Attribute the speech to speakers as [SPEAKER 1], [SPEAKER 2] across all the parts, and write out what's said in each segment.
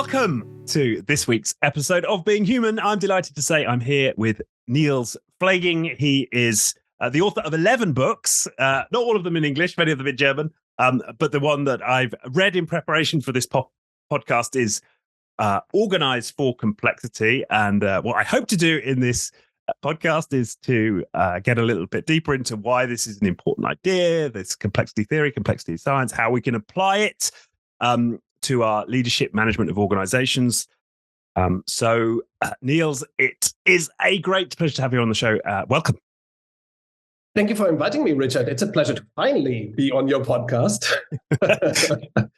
[SPEAKER 1] Welcome to this week's episode of Being Human. I'm delighted to say I'm here with Niels Pflaeging. He is the author of 11 books, not all of them in English, many of them in German, but the one that I've read in preparation for this podcast is Organize for Complexity. And what I hope to do in this podcast is to get a little bit deeper into why this is an important idea, this complexity theory, complexity science, how we can apply it to our leadership management of organizations. So Niels, it is a great pleasure to have you on the show. Welcome.
[SPEAKER 2] Thank you for inviting me, Richard. It's a pleasure to finally be on your podcast.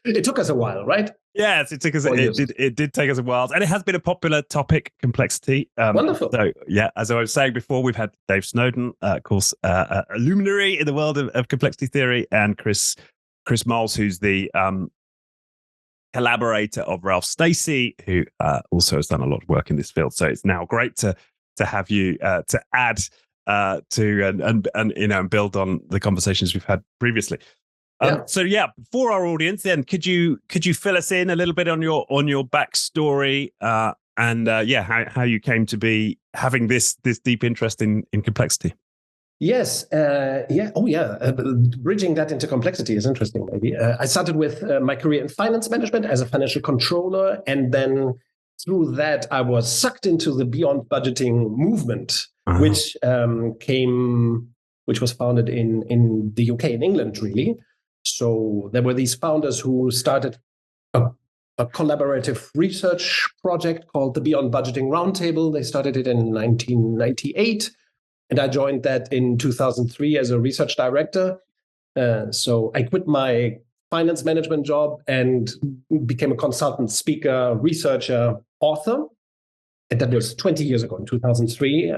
[SPEAKER 2] It took us a while, right?
[SPEAKER 1] Yes, it took us. It did take us a while, and it has been a popular topic, complexity.
[SPEAKER 2] Wonderful.
[SPEAKER 1] So, yeah, as I was saying before, we've had Dave Snowden, of course, a luminary in the world of complexity theory, and Chris Moles, who's the collaborator of Ralph Stacey, who also has done a lot of work in this field. So it's now great to have you to add to and build on the conversations we've had previously. So for our audience, then could you fill us in a little bit on your backstory and how you came to be having this deep interest in complexity?
[SPEAKER 2] Yes. Bridging that into complexity is interesting, maybe. I started with my career in finance management as a financial controller. And then through that, I was sucked into the beyond budgeting movement, which was founded in the UK, in England, really. So there were these founders who started a collaborative research project called the Beyond Budgeting Roundtable. They started it in 1998. And I joined that in 2003 as a research director. So I quit my finance management job and became a consultant, speaker, researcher, author. And that was 20 years ago, in 2003.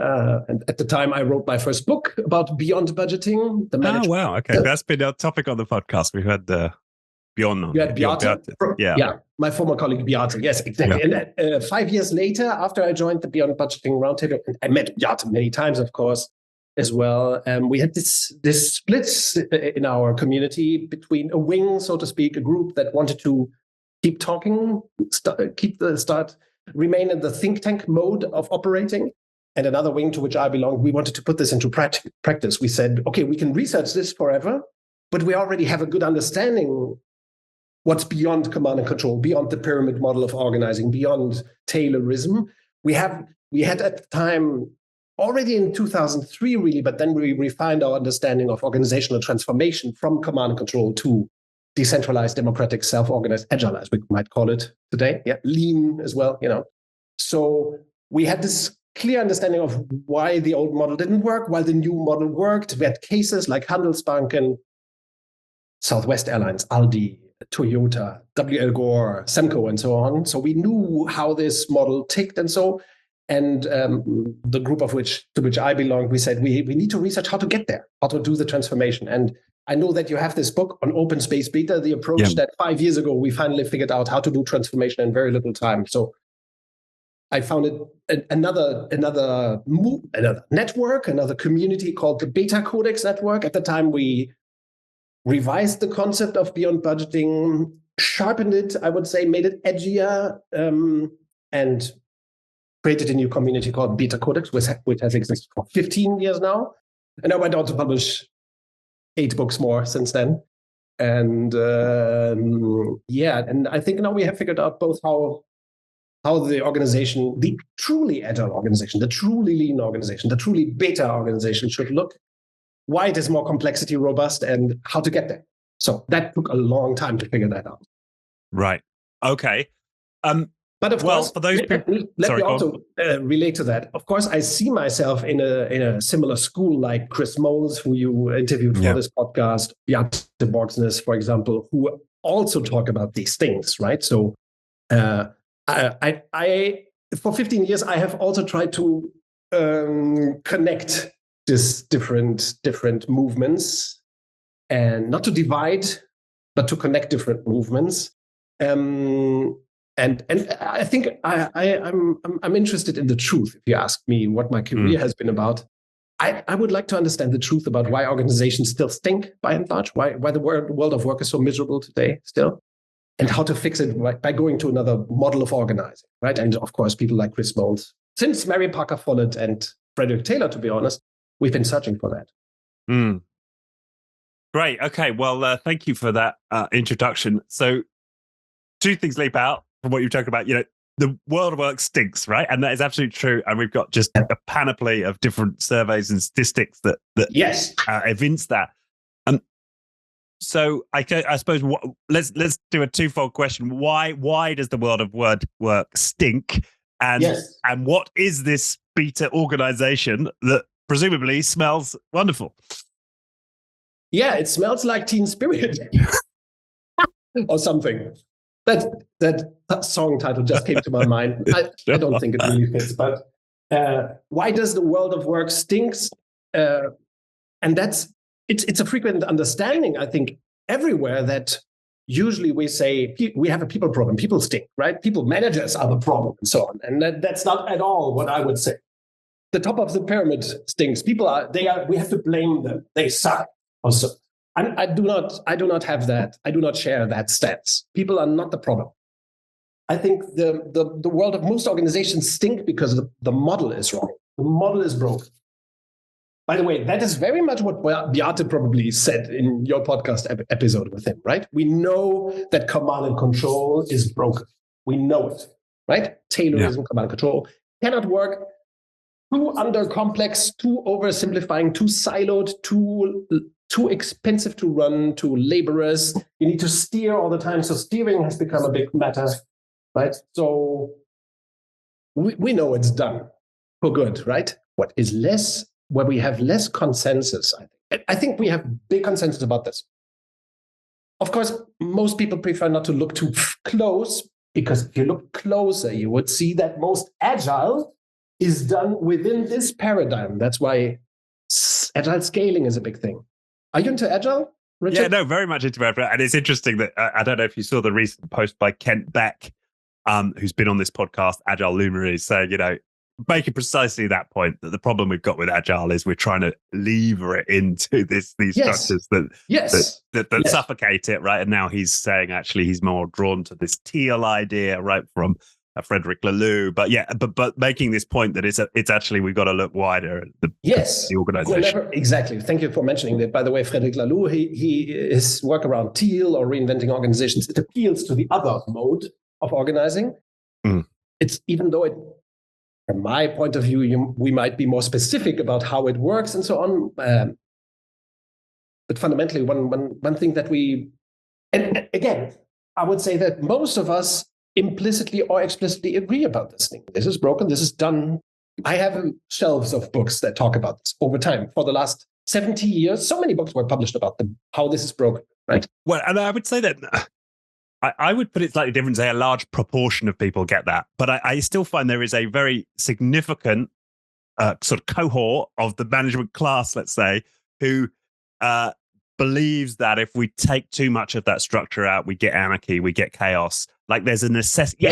[SPEAKER 2] And at the time, I wrote my first book about beyond budgeting.
[SPEAKER 1] Oh, wow. Okay. That's been a topic on the podcast. We've had Beyond on.
[SPEAKER 2] You had Beate? Yeah, my former colleague Beate. Yes, exactly. Yeah. And 5 years later, after I joined the Beyond Budgeting Roundtable, I met Beate many times, of course, as well. We had this splits in our community between a wing, so to speak, a group that wanted to keep talking, remain in the think tank mode of operating, and another wing to which I belong. We wanted to put this into practice. We said, okay, we can research this forever, but we already have a good understanding what's beyond command and control, beyond the pyramid model of organizing, beyond Taylorism. We had at the time, already in 2003, really, but then we refined our understanding of organizational transformation from command and control to decentralized, democratic, self-organized, agile, as we might call it today. Yeah, lean as well, So we had this clear understanding of why the old model didn't work, while the new model worked. We had cases like Handelsbanken, Southwest Airlines, Aldi, Toyota, W.L. Gore, Semco, and so on. So we knew how this model ticked and so. And the group to which I belong, we said we need to research how to get there, how to do the transformation. And I know that you have this book on open space beta, the approach that 5 years ago we finally figured out how to do transformation in very little time. So I founded another network, another community called the Beta Codex Network. At the time, we revised the concept of beyond budgeting, sharpened it, I would say, made it edgier, and created a new community called Beta Codex, which has existed for 15 years now. And I went on to publish 8 books more since then. And and I think now we have figured out both how the organization, the truly agile organization, the truly lean organization, the truly beta organization should look, why it is more complexity robust, and how to get there. So that took a long time to figure that out.
[SPEAKER 1] Right. Okay.
[SPEAKER 2] But of course,
[SPEAKER 1] for those people,
[SPEAKER 2] let me also relate to that. Of course, I see myself in a similar school like Chris Moles, who you interviewed for this podcast, Beate Borgsnes, for example, who also talk about these things, right? So I for 15 years, I have also tried to connect these different movements, and not to divide, but to connect different movements. And I think I'm interested in the truth. If you ask me what my career has been about, I would like to understand the truth about why organizations still stink by and large, why the world of work is so miserable today still. and how to fix it by going to another model of organizing, right? And of course, people like Chris Mould, since Mary Parker Follett and Frederick Taylor, to be honest, we've been searching for that.
[SPEAKER 1] Mm. Great. Okay. Well, thank you for that introduction. So 2 things leap out from what you're talking about. The world of work stinks, right? And that is absolutely true. And we've got just a panoply of different surveys and statistics that
[SPEAKER 2] yes,
[SPEAKER 1] evince that. So I suppose let's do a twofold question. Why does the world of work stink? And what is this beta organization that presumably smells wonderful?
[SPEAKER 2] Yeah, it smells like Teen Spirit or something. That song title just came to my mind. I don't think it really fits, but why does the world of work stinks? And it's a frequent understanding, I think, everywhere, that usually we say we have a people problem. People stink, right? People managers are the problem, and so on. And that's not at all what I would say. The top of the pyramid stinks. People we have to blame them. They suck. Also, I do not have that. I do not share that stance. People are not the problem. I think the world of most organizations stink because the model is wrong. The model is broken. By the way, that is very much what Beate probably said in your podcast episode with him, right? We know that command and control is broken. We know it, right? Taylorism, command and control cannot work. Too under-complex, too oversimplifying, too siloed, too expensive to run, too laborious. You need to steer all the time. So steering has become a big matter, right? So we know it's done for good, right? What is less, where we have less consensus, I think we have big consensus about this. Of course, most people prefer not to look too close, because if you look closer, you would see that most agile is done within this paradigm. That's why agile scaling is a big thing. Are you into agile, Richard?
[SPEAKER 1] Yeah, no, very much into agile. And it's interesting that I don't know if you saw the recent post by Kent Beck, who's been on this podcast, Agile Luminaries, saying, making precisely that point, that the problem we've got with agile is we're trying to lever it into these structures that suffocate it, right? And now he's saying actually he's more drawn to this teal idea, right, from Frederick Laloux. But making this point that it's actually we've got to look wider at the organization.
[SPEAKER 2] Exactly. Thank you for mentioning that. By the way, Frederick Laloux, his work around teal or reinventing organizations, it appeals to the other mode of organizing. It's, even though it, from my point of view, we might be more specific about how it works and so on. But fundamentally, one thing that and again, I would say that most of us implicitly or explicitly agree about this thing. This is broken. This is done. I have shelves of books that talk about this over time. For the last 70 years, so many books were published about how this is broken, right?
[SPEAKER 1] Well, and I would say that I would put it slightly different, say a large proportion of people get that. But I still find there is a very significant sort of cohort of the management class, let's say, who believes that if we take too much of that structure out, we get anarchy, we get chaos. Like there's a necessity.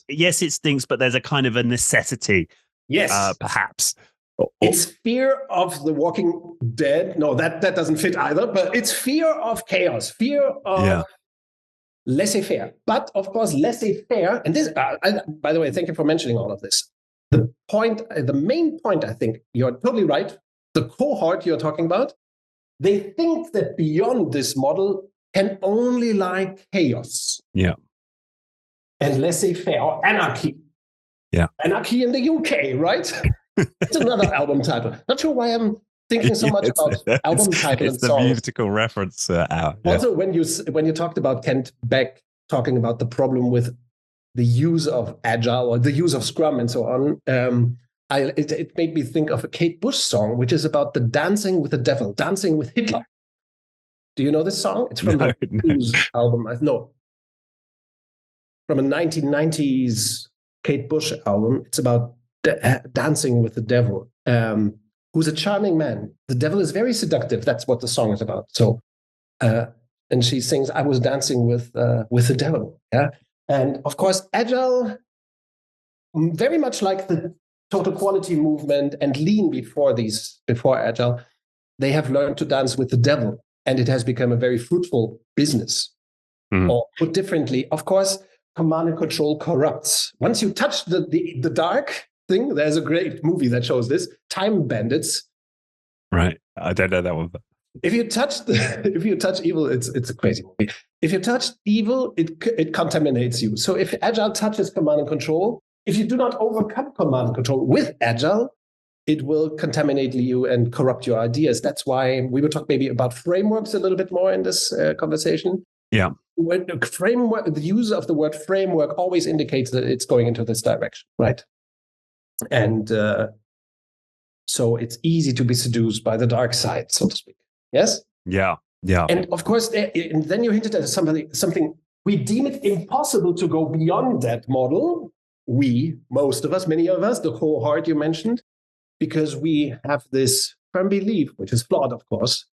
[SPEAKER 1] Yes, it stinks, but there's a kind of a necessity. Yes, perhaps.
[SPEAKER 2] It's fear of the Walking Dead. No, that doesn't fit either. But it's fear of chaos, fear of laissez-faire. But of course, laissez-faire. And this, by the way, thank you for mentioning all of this. The main point, I think you're totally right. The cohort you're talking about, they think that beyond this model can only lie chaos.
[SPEAKER 1] Yeah.
[SPEAKER 2] And laissez-faire, or anarchy.
[SPEAKER 1] Yeah.
[SPEAKER 2] Anarchy in the UK, right? It's another album title. Not sure why I'm thinking so much about album title and songs.
[SPEAKER 1] It's the musical reference.
[SPEAKER 2] Also, when you talked about Kent Beck talking about the problem with the use of Agile or the use of Scrum and so on, it made me think of a Kate Bush song, which is about the dancing with the devil, dancing with Hitler. Do you know this song? It's from the Blues album. No. From a 1990s Kate Bush album. It's about dancing with the devil, who's a charming man. The devil is very seductive. That's what the song is about. So, and she sings, "I was dancing with the devil." Yeah, and of course, Agile, very much like the total quality movement and Lean before Agile, they have learned to dance with the devil, and it has become a very fruitful business. Or put differently, of course, command and control corrupts. Once you touch the dark thing, there's a great movie that shows this, Time Bandits.
[SPEAKER 1] Right. I don't know that one. But...
[SPEAKER 2] If you touch evil, it's a crazy movie. If you touch evil, it contaminates you. So if Agile touches command and control, if you do not overcome command and control with Agile, it will contaminate you and corrupt your ideas. That's why we will talk maybe about frameworks a little bit more in this conversation.
[SPEAKER 1] Yeah.
[SPEAKER 2] When the use of the word framework always indicates that it's going into this direction, right? And so it's easy to be seduced by the dark side, so to speak. Yes?
[SPEAKER 1] Yeah. Yeah.
[SPEAKER 2] And of course, and then you hinted at something. We deem it impossible to go beyond that model. Most of us, many of us, the whole heart you mentioned, because we have this firm belief, which is flawed, of course,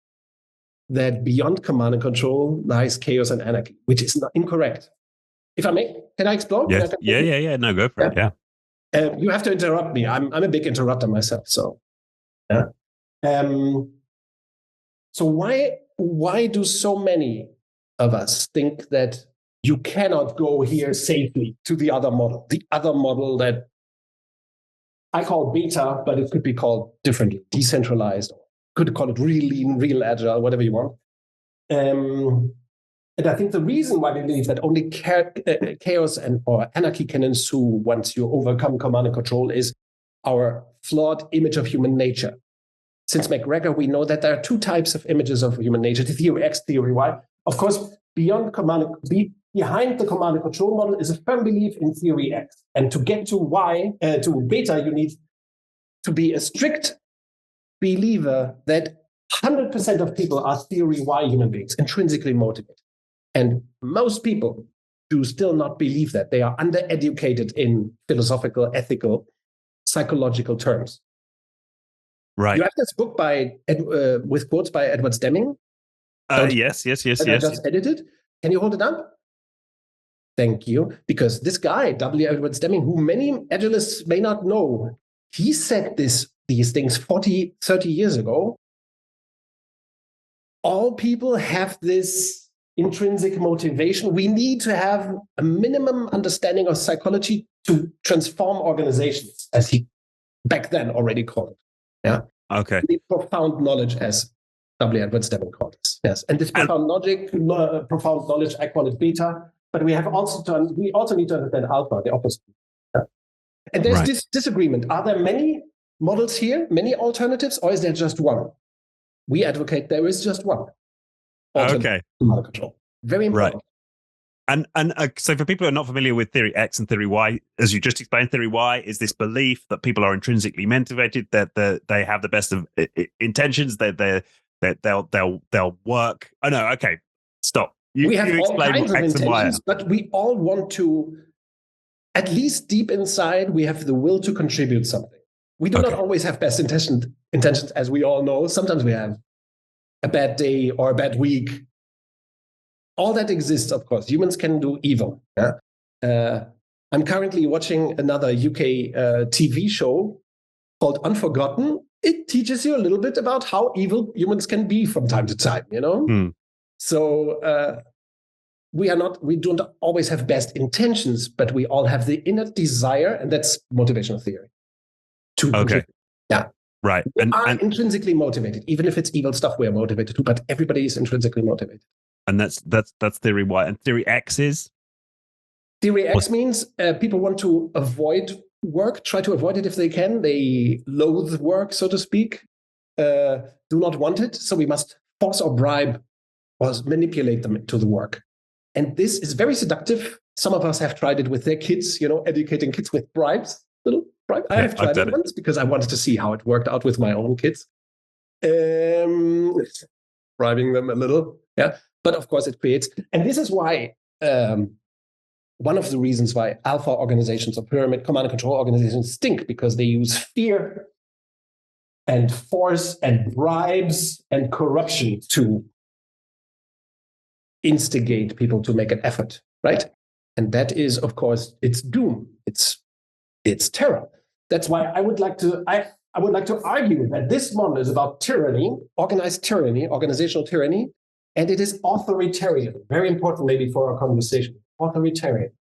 [SPEAKER 2] that beyond command and control lies chaos and anarchy, which is not incorrect. If I may, can I explore?
[SPEAKER 1] Yes. Yeah. No, go for it. Yeah.
[SPEAKER 2] You have to interrupt me. I'm a big interrupter myself. So, yeah. So why do so many of us think that you cannot go here safely to the other model that I call beta, but it could be called differently, decentralized, could call it real lean, real agile, whatever you want. And I think the reason why we believe that only chaos or anarchy can ensue once you overcome command and control is our flawed image of human nature. Since McGregor, we know that there are two types of images of human nature, the theory X, theory Y. Of course, behind the command and control model is a firm belief in theory X. And to get to Y, to beta, you need to be a strict believer that 100% of people are theory Y human beings, intrinsically motivated. And most people do still not believe that. They are undereducated in philosophical, ethical, psychological terms.
[SPEAKER 1] Right.
[SPEAKER 2] You have this book with quotes by Edward Deming.
[SPEAKER 1] Yes.
[SPEAKER 2] I just edited. Can you hold it up? Thank you. Because this guy, W. Edward Deming, who many agilists may not know, he said these things 40, 30 years ago. All people have this intrinsic motivation. We need to have a minimum understanding of psychology to transform organizations, as he back then already called it. Yeah.
[SPEAKER 1] Okay.
[SPEAKER 2] The profound knowledge, as W. Edwards Deming called it. Yes. And this profound knowledge, I call it beta. But we also need to understand alpha, the opposite. Yeah. And there's this disagreement. Are there many models here, many alternatives, or is there just one? We advocate there is just one.
[SPEAKER 1] Okay.
[SPEAKER 2] Control. Very important.
[SPEAKER 1] Right. And so for people who are not familiar with theory X and theory Y, as you just explained, theory Y is this belief that people are intrinsically motivated, that they have the best of intentions, that they'll work. Oh no, okay, stop.
[SPEAKER 2] We have all kinds of intentions, but we all want to, at least deep inside, we have the will to contribute something. We do not always have best intentions, as we all know. Sometimes we have a bad day or a bad week. All that exists, of course. Humans can do evil. Yeah? I'm currently watching another UK TV show called Unforgotten. It teaches you a little bit about how evil humans can be from time to time, you know? So we don't always have best intentions, but we all have the inner desire, and that's motivational theory. Yeah.
[SPEAKER 1] Right.
[SPEAKER 2] We are intrinsically motivated. Even if it's evil stuff, we're motivated too, but everybody is intrinsically motivated.
[SPEAKER 1] And that's theory Y. And theory X is?
[SPEAKER 2] Theory X means people want to avoid work, try to avoid it if they can. They loathe work, so to speak, do not want it. So we must force or bribe or manipulate them to the work. And this is very seductive. Some of us have tried it with their kids, educating kids with bribes. Little bribe. I have tried it once because I wanted to see how it worked out with my own kids. Bribing them a little. Yeah. But of course it creates, and this is why one of the reasons why alpha organizations or pyramid command and control organizations stink, because they use fear and force and bribes and corruption to instigate people to make an effort, right? And that is, of course, it's doom. It's terror. That's why I would like to argue that this model is about tyranny, organizational tyranny, And it is authoritarian. Very important, maybe, for our conversation. Authoritarian.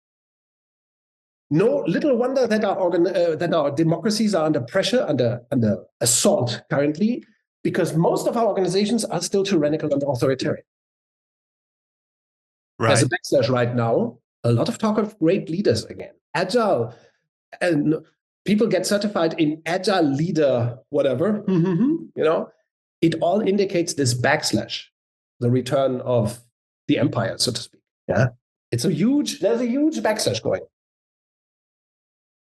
[SPEAKER 2] No little wonder that our democracies are under pressure, under assault currently, because most of our organizations are still tyrannical and authoritarian.
[SPEAKER 1] Right.
[SPEAKER 2] There's a backslash right now. A lot of talk of great leaders again. Agile, and people get certified in agile leader, whatever. It all indicates this backslash, the return of the empire, so to speak. Yeah, there's a huge backslash going.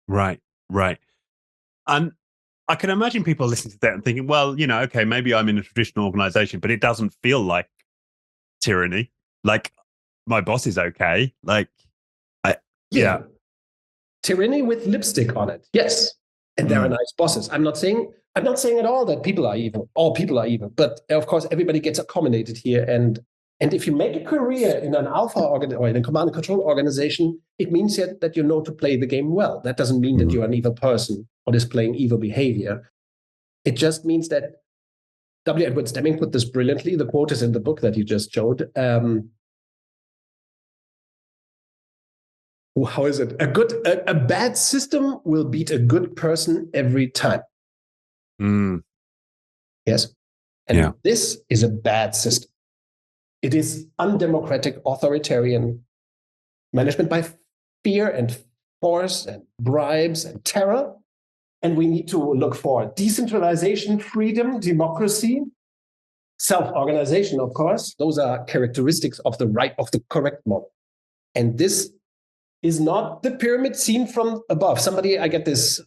[SPEAKER 1] Right. And I can imagine people listening to that and thinking, well, okay, maybe I'm in a traditional organization, but it doesn't feel like tyranny. Like, my boss is okay. Like, yeah.
[SPEAKER 2] Tyranny with lipstick on it. Yes. And there are nice bosses. I'm not saying at all that people are evil. All people are evil. But of course, everybody gets accommodated here. And if you make a career in an alpha or in a command and control organization, it means that you know to play the game well. That doesn't mean that you're an evil person or displaying evil behavior. It just means that W. Edwards Deming put this brilliantly. The quote is in the book that you just showed. How is it? A bad system will beat a good person every time. Yes. And this is a bad system. It is undemocratic, authoritarian management by fear and force and bribes and terror. And we need to look for decentralization, freedom, democracy, self-organization, of course. Those are characteristics of the correct model. And this is not the pyramid seen from above. I get this.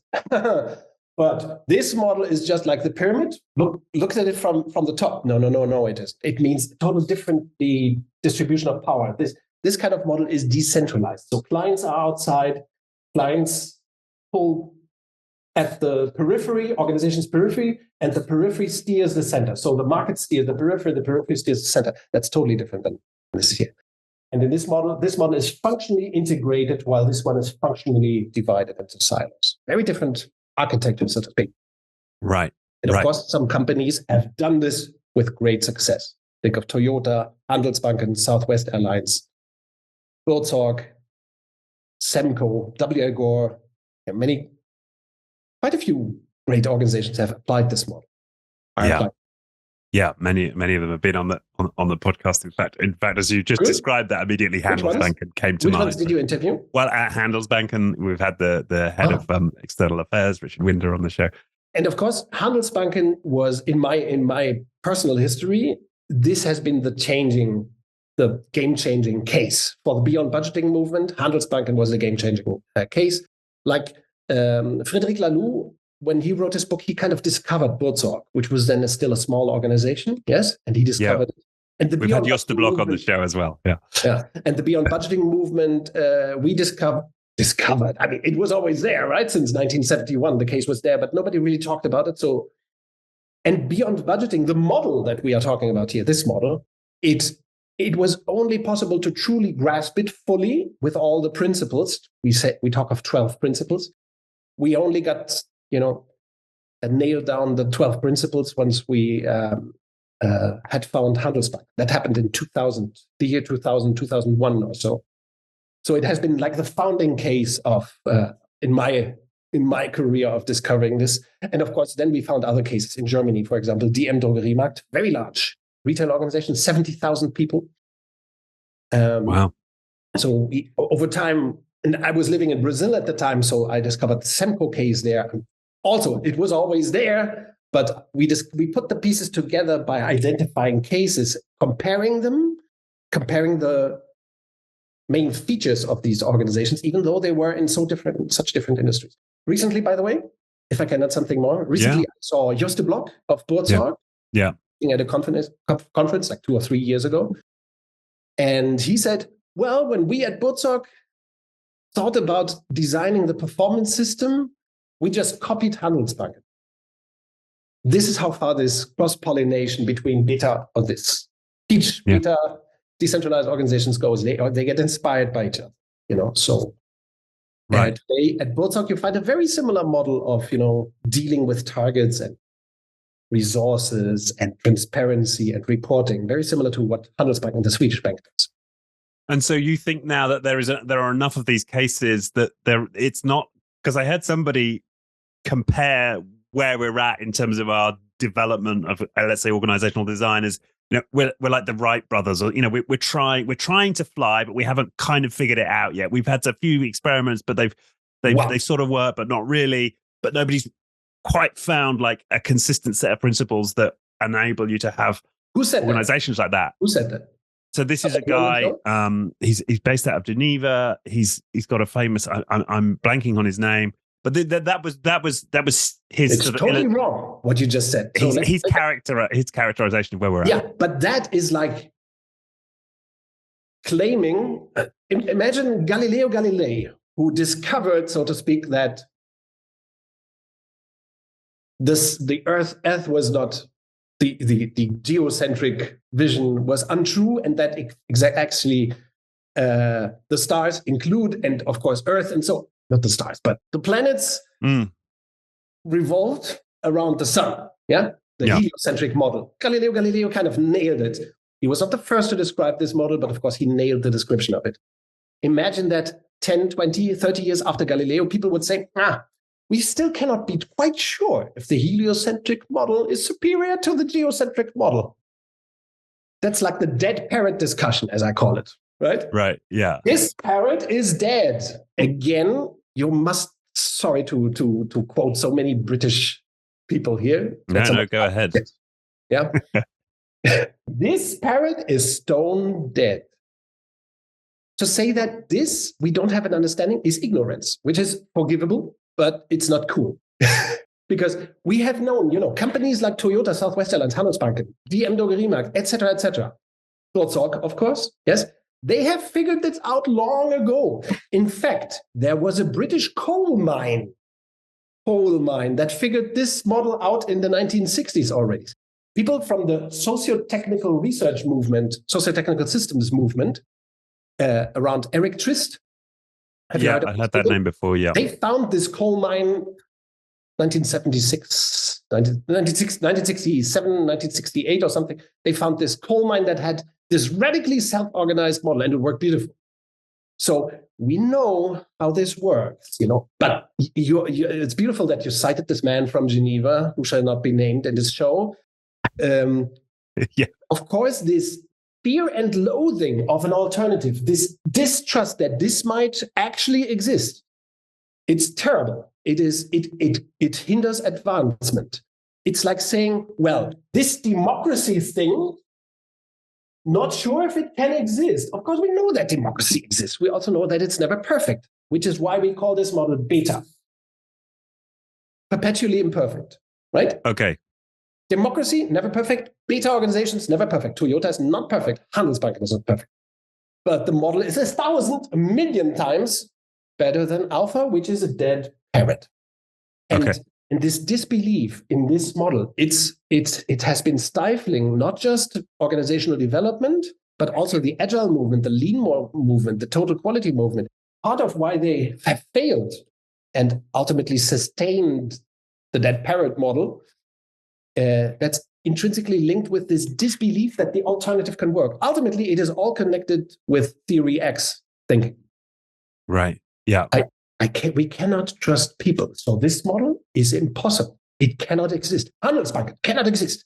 [SPEAKER 2] But this model is just like the pyramid. Look at it from the top. No, it is. It means totally different the distribution of power. This kind of model is decentralized. So clients are outside, clients pull at the periphery, organization's periphery, and the periphery steers the center. So the market steers the periphery steers the center. That's totally different than this here. And in this model is functionally integrated, while this one is functionally divided into silos. Very different architecture, so to speak.
[SPEAKER 1] Right.
[SPEAKER 2] And of course, some companies have done this with great success. Think of Toyota, Handelsbanken, Southwest Airlines, Buurtzorg, Semco, W.L. Gore. Quite a few great organizations have applied this model.
[SPEAKER 1] Yeah, many of them have been on the podcast. In fact, as you just described that, immediately Handelsbanken came to mind.
[SPEAKER 2] Which ones did you interview?
[SPEAKER 1] Well, at Handelsbanken, we've had the head of external affairs, Richard Winder, on the show.
[SPEAKER 2] And of course, Handelsbanken was in my personal history. This has been the game-changing case for the beyond budgeting movement. Handelsbanken was a game-changing case. Like Frédéric Laloux, when he wrote his book, he kind of discovered Buurtzorg, which was then still a small organization. Yes, and he discovered it. And
[SPEAKER 1] we've had Jos de Blok on the show as well. Yeah.
[SPEAKER 2] And the beyond budgeting movement, we discovered. I mean, it was always there, right? Since 1971, the case was there, but nobody really talked about it. So, and beyond budgeting, the model that we are talking about here, this model, it was only possible to truly grasp it fully with all the principles. We talk of 12 principles. We only got nailed down the 12 principles once we had found Handelsbanken. That happened in the year 2000, 2001 or so. So it has been like the founding case of in my career of discovering this. And of course, then we found other cases in Germany, for example, DM Drogeriemarkt, very large retail organization, 70,000 people.
[SPEAKER 1] Wow.
[SPEAKER 2] So over time, and I was living in Brazil at the time, so I discovered the Semco case there. Also, it was always there, but we put the pieces together by identifying cases, comparing the main features of these organizations, even though they were in such different industries. Recently, by the way, if I can add something more, I saw Jos de Blok of Buurtzorg at a conference like 2 or 3 years ago. And he said, well, when we at Buurtzorg thought about designing the performance system, we just copied Handelsbanken. This is how far this cross-pollination between beta or this beta decentralized organizations goes. They get inspired by each other, So today at Buurtzorg, you find a very similar model of, dealing with targets and resources and transparency and reporting, very similar to what Handelsbanken, the Swedish bank, does.
[SPEAKER 1] And so you think now that there are enough of these cases that it's not, because I had somebody compare where we're at in terms of our development of, let's say, organizational design is, we're like the Wright brothers, or we're trying to fly, but we haven't kind of figured it out yet. We've had a few experiments, but they sort of work, but not really. But nobody's quite found like a consistent set of principles that enable you to have organizations like that.
[SPEAKER 2] Who said that?
[SPEAKER 1] So this is a guy. He's based out of Geneva. He's got a famous. I'm blanking on his name, but that was his.
[SPEAKER 2] It's totally wrong what you just said. So
[SPEAKER 1] his characterization of where we're at.
[SPEAKER 2] Yeah, but that is like claiming. Imagine Galileo Galilei, who discovered, so to speak, that the Earth was not. The geocentric vision was untrue, and that actually the stars include, and of course Earth, and so not the stars, but the planets revolved around the sun. Yeah, the heliocentric model. Galileo Galilei kind of nailed it. He was not the first to describe this model, but of course he nailed the description of it. Imagine that 10, 20, 30 years after Galileo, people would say, we still cannot be quite sure if the heliocentric model is superior to the geocentric model. That's like the dead parrot discussion, as I call it, right?
[SPEAKER 1] Right, yeah.
[SPEAKER 2] This parrot is dead. Again, you must, sorry to quote so many British people here.
[SPEAKER 1] No, go ahead.
[SPEAKER 2] Yeah. This parrot is stone dead. To say that we don't have an understanding is ignorance, which is forgivable, but it's not cool. Because we have known, companies like Toyota, Southwest Airlines, Handelsbanken, DM Drogeriemarkt, etc. Buurtzorg, of course, yes. They have figured this out long ago. In fact, there was a British coal mine that figured this model out in the 1960s already. People from the socio-technical research movement, socio-technical systems movement, around Eric Trist.
[SPEAKER 1] I had that name before, yeah.
[SPEAKER 2] They found this coal mine 1976, 1967, 1968 or something. They found this coal mine that had this radically self-organized model, and it worked beautifully. So we know how this works, But it's beautiful that you cited this man from Geneva, who shall not be named in this show. Of course, this fear and loathing of an alternative, this distrust that this might actually exist, it's terrible. It hinders advancement. It's like saying, well, this democracy thing, not sure if it can exist. Of course, we know that democracy exists. We also know that it's never perfect, which is why we call this model beta. Perpetually imperfect, right?
[SPEAKER 1] Okay.
[SPEAKER 2] Democracy, never perfect. Beta organizations, never perfect. Toyota is not perfect. Handelsbanken is not perfect. But the model is 1,000, 1,000,000 times better than alpha, which is a dead parrot. And this disbelief in this model, it has been stifling not just organizational development, but also the agile movement, the lean movement, the total quality movement. Part of why they have failed and ultimately sustained the dead parrot model, that's intrinsically linked with this disbelief that the alternative can work. Ultimately, it is all connected with theory X thinking.
[SPEAKER 1] Right. Yeah.
[SPEAKER 2] We cannot trust people. So this model is impossible. It cannot exist. Handelsbanken cannot exist.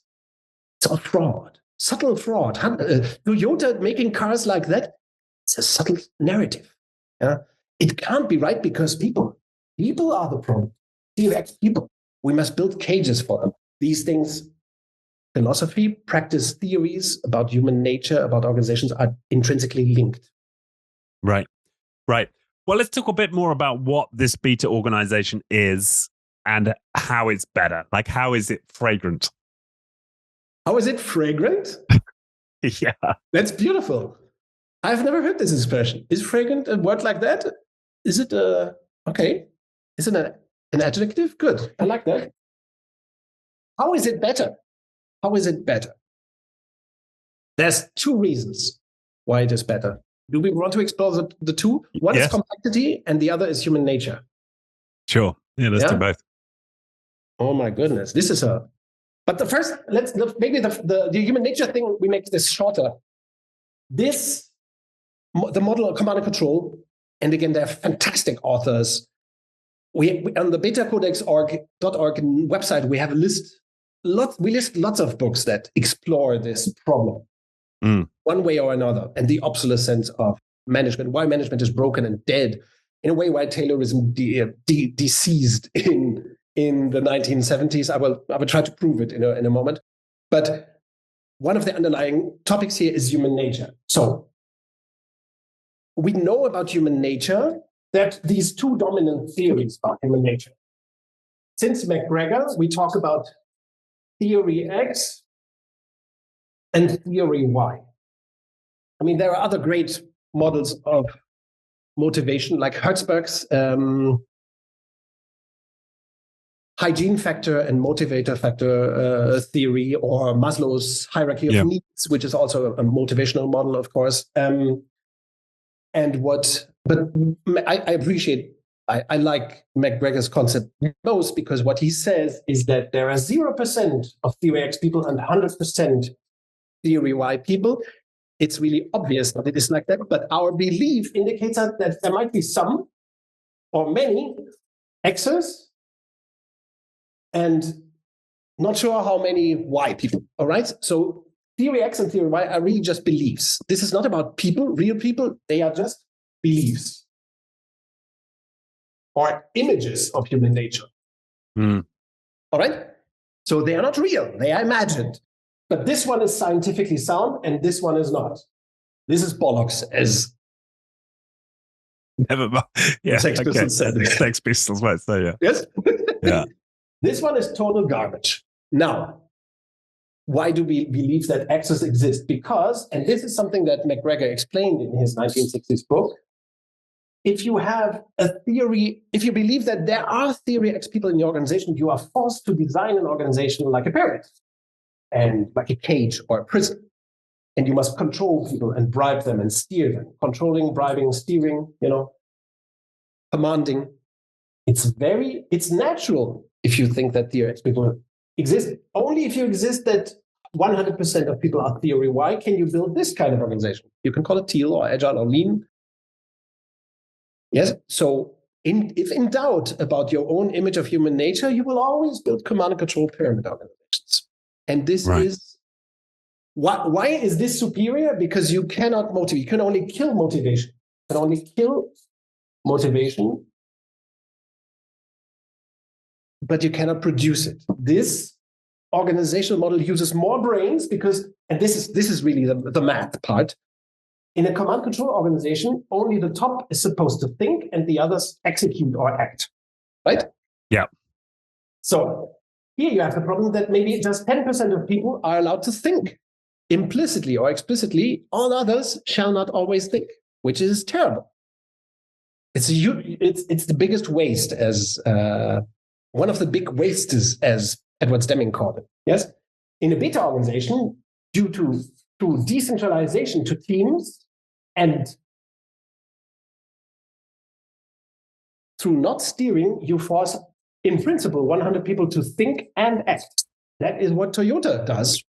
[SPEAKER 2] It's all fraud, subtle fraud. Toyota making cars like that, it's a subtle narrative. Yeah? It can't be right because people are the problem. Theory X people. We must build cages for them. These things, philosophy, practice, theories about human nature, about organizations are intrinsically linked.
[SPEAKER 1] Right. Well, let's talk a bit more about what this beta organization is and how it's better. Like, how is it fragrant?
[SPEAKER 2] How is it fragrant?
[SPEAKER 1] Yeah.
[SPEAKER 2] That's beautiful. I've never heard this expression. Is fragrant a word like that? Is it okay? Is it an adjective? Good. I like that. How is it better? How is it better? There's two reasons why it is better. Do we want to explore the two? One is complexity and the other is human nature.
[SPEAKER 1] Sure. Yeah, let's do both.
[SPEAKER 2] Oh my goodness. This is a But maybe the human nature thing, we make this shorter. The model of command and control, and again, they're fantastic authors. We on the betacodex.org website, we have we list lots of books that explore this problem one way or another, and the obsolescence of management, why management is broken and dead, in a way why Taylorism deceased in the 1970s. I will try to prove it in a moment. But one of the underlying topics here is human nature. So we know about human nature that these two dominant theories about human nature. Since McGregor, we talk about theory X and theory Y. I mean, there are other great models of motivation, like Hertzberg's hygiene factor and motivator factor theory, or Maslow's hierarchy of needs, which is also a motivational model, of course. But I appreciate, I like McGregor's concept most, because what he says is that there are 0% of theory X people and 100% theory Y people. It's really obvious that it is like that, but our belief indicates that there might be some or many X's and not sure how many Y people, all right? So theory X and theory Y are really just beliefs. This is not about people, real people. They are just beliefs or images of human nature. All right? So they are not real. They are imagined. But this one is scientifically sound and this one is not. This is bollocks, as
[SPEAKER 1] never mind. Yeah,
[SPEAKER 2] Sex Pistols said.
[SPEAKER 1] Sex Pistols might say, yeah.
[SPEAKER 2] Yes?
[SPEAKER 1] Yeah.
[SPEAKER 2] This one is total garbage. Now, why do we believe that X's exist? Because, and this is something that McGregor explained in his 1960s book, if you have a theory, if you believe that there are theory X people in your organization, you are forced to design an organization like a pyramid and like a cage or a prison. And you must control people and bribe them and steer them. Controlling, bribing, steering, commanding. It's natural if you think that theory X people exist. Only if you exist that 100% of people are theory Y can you build this kind of organization. You can call it teal or agile or lean. Yes. So if in doubt about your own image of human nature, you will always build command and control pyramid organizations. And this is why is this superior? Because you cannot motivate. You can only kill motivation. You can only kill motivation, but you cannot produce it. This organizational model uses more brains because, and this is really the math part. In a command control organization, only the top is supposed to think and the others execute or act, right?
[SPEAKER 1] Yeah.
[SPEAKER 2] So here you have the problem that maybe just 10% of people are allowed to think. Implicitly or explicitly, all others shall not always think, which is terrible. It's the biggest waste, as one of the big wastes, as Edward Deming called it. Yes, in a beta organization, due to decentralization to teams and through not steering, you force, in principle, 100 people to think and act. That is what Toyota does.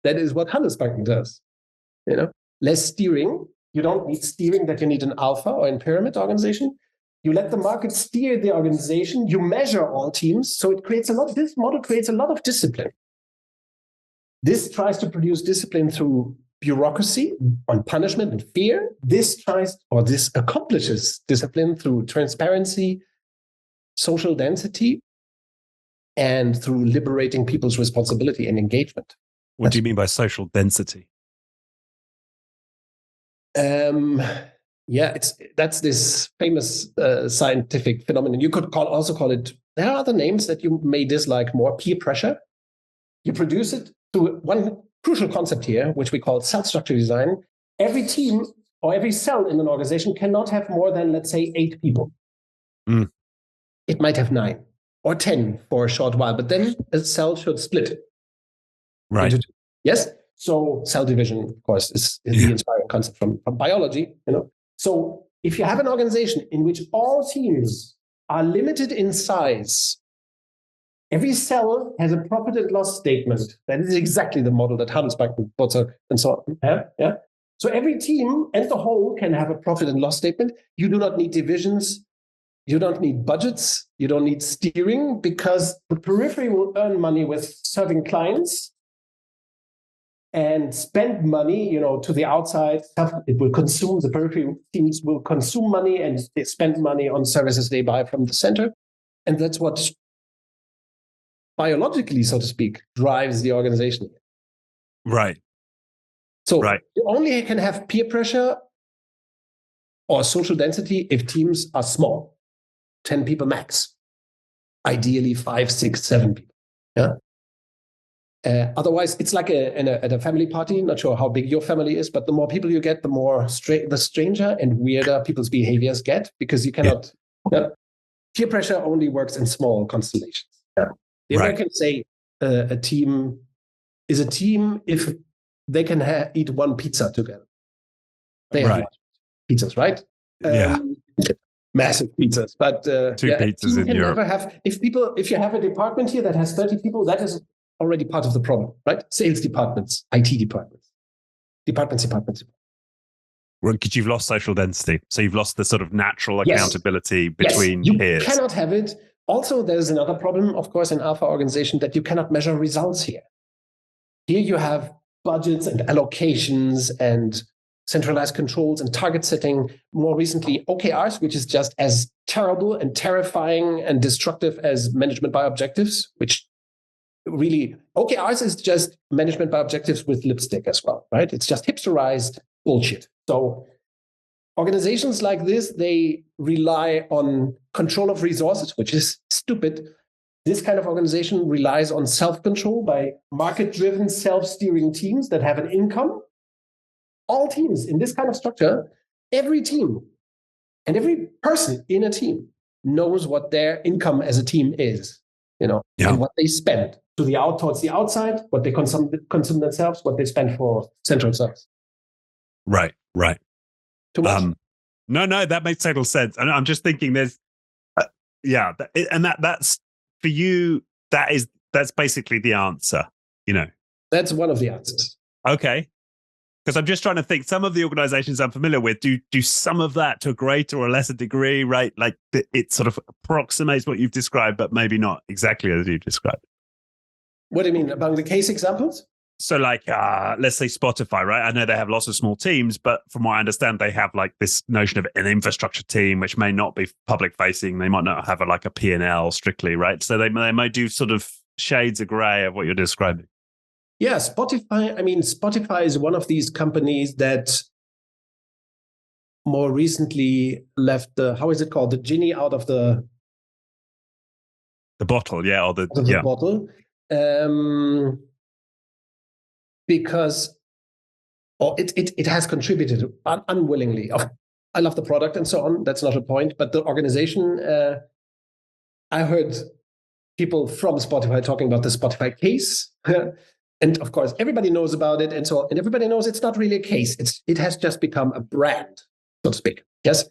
[SPEAKER 2] That is what Handelsbanken does. Less steering. You don't need steering that you need in alpha or in pyramid organization. You let the market steer the organization. You measure all teams. So this model creates a lot of discipline. This tries to produce discipline through bureaucracy on punishment and fear. This accomplishes discipline through transparency, social density, and through liberating people's responsibility and engagement.
[SPEAKER 1] What do you mean by social density?
[SPEAKER 2] That's this famous scientific phenomenon. You could also call it, there are other names that you may dislike more, peer pressure. You produce it through one crucial concept here, which we call cell structure design. Every team or every cell in an organization cannot have more than, let's say, 8 people. It might have 9 or 10 for a short while, but then a cell should split.
[SPEAKER 1] Right.
[SPEAKER 2] Yes. So cell division, of course, is the inspiring concept from biology. So if you have an organization in which all teams are limited in size Every cell has a profit and loss statement. That is exactly the model that Handelsbanken, Buurtzorg, and so on have. Yeah. So every team and the whole can have a profit and loss statement. You do not need divisions. You don't need budgets. You don't need steering, because the periphery will earn money with serving clients and spend money, to the outside. It will consume, the periphery teams will consume money and they spend money on services they buy from the center. And that's what biologically, so to speak, drives the organization.
[SPEAKER 1] Right.
[SPEAKER 2] So you only can have peer pressure or social density if teams are small, 10 people max, ideally 5, 6, 7 people. Yeah. Otherwise, it's like at a family party. Not sure how big your family is, but the more people you get, the more the stranger and weirder people's behaviors get, because you cannot. Peer pressure only works in small constellations. Yeah. The Americans say a team is a team if they can eat one pizza together. They have pizzas, right? Massive pizzas, but
[SPEAKER 1] two pizzas in Europe.
[SPEAKER 2] Never have, if you have a department here that has 30 people, that is already part of the problem, right? Sales departments, IT departments.
[SPEAKER 1] Well, because you've lost social density. So you've lost the sort of natural accountability between peers.
[SPEAKER 2] You cannot have it. Also, there's another problem, of course, in alpha organization, that you cannot measure results here. Here you have budgets and allocations and centralized controls and target setting. More recently, OKRs, which is just as terrible and terrifying and destructive as management by objectives, which really, OKRs is just management by objectives with lipstick as well, right? It's just hipsterized bullshit. So organizations like this, they rely on control of resources, which is stupid. This kind of organization relies on self-control by market-driven, self-steering teams that have an income. All teams in this kind of structure, every team and every person in a team knows what their income as a team is, and what they spend towards the outside, what they consume themselves, what they spend for central service.
[SPEAKER 1] Right.
[SPEAKER 2] Too much?
[SPEAKER 1] No, that makes total sense. And I'm just thinking there's, that's for you, that's basically the answer,
[SPEAKER 2] That's one of the answers.
[SPEAKER 1] Okay. Because I'm just trying to think, some of the organizations I'm familiar with do some of that to a greater or lesser degree, right? Like it sort of approximates what you've described, but maybe not exactly as you've described.
[SPEAKER 2] What do you mean? Among the case examples?
[SPEAKER 1] So like, let's say Spotify, right? I know they have lots of small teams, but from what I understand, they have like this notion of an infrastructure team, which may not be public facing. They might not have a P&L strictly, right? So they might do sort of shades of gray of what you're describing.
[SPEAKER 2] Yeah, Spotify is one of these companies that more recently left the genie out of the
[SPEAKER 1] bottle,
[SPEAKER 2] bottle, because it has contributed unwillingly. I love the product and so on. That's not a point, but the organization. I heard people from Spotify talking about the Spotify case. And of course, everybody knows about it, and everybody knows it's not really a case. It has just become a brand, so to speak. Yes,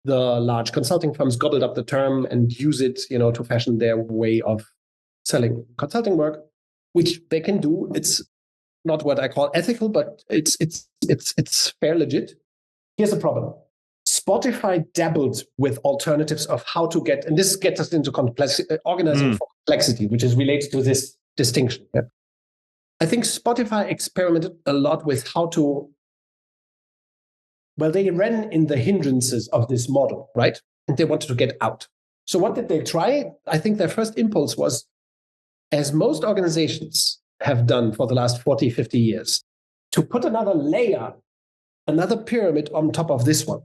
[SPEAKER 2] the large consulting firms gobbled up the term and use it, to fashion their way of selling consulting work, which they can do. It's not what I call ethical, but it's fair legit. Here's the problem: Spotify dabbled with alternatives of how to get, and this gets us into organizing for complexity, which is related to this distinction. Yeah? I think Spotify experimented a lot with how to, they ran in the hindrances of this model, right? And they wanted to get out. So what did they try? I think their first impulse was, as most organizations have done for the last 40, 50 years, to put another layer, another pyramid on top of this one.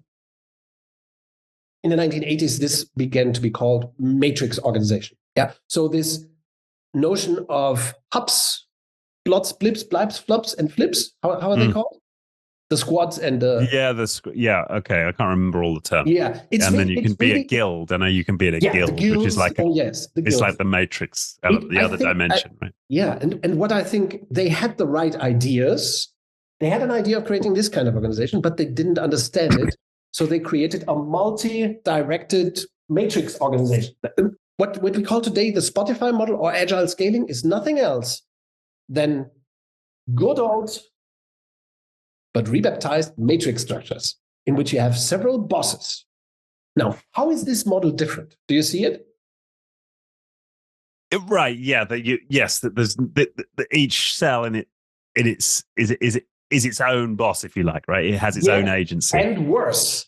[SPEAKER 2] In the 1980s, this began to be called matrix organization. Yeah. So this notion of hubs, plots, blips, blibes, flops, and flips. How are they called? The squads and the...
[SPEAKER 1] okay. I can't remember all the terms.
[SPEAKER 2] Yeah.
[SPEAKER 1] Then you can be a guild. I know you can be in a guild,
[SPEAKER 2] guilds,
[SPEAKER 1] which is like it's like the matrix, the other dimension, right?
[SPEAKER 2] Yeah. And what I think, they had the right ideas. They had an idea of creating this kind of organization, but they didn't understand it. So they created a multi-directed matrix organization. what we call today the Spotify model or agile scaling is nothing else than good old but rebaptized matrix structures in which you have several bosses. Now, how is this model different? Do you see it?
[SPEAKER 1] Right. Yeah. Yes. That there's each cell in its is its own boss, if you like. Right. It has its own agency.
[SPEAKER 2] And worse.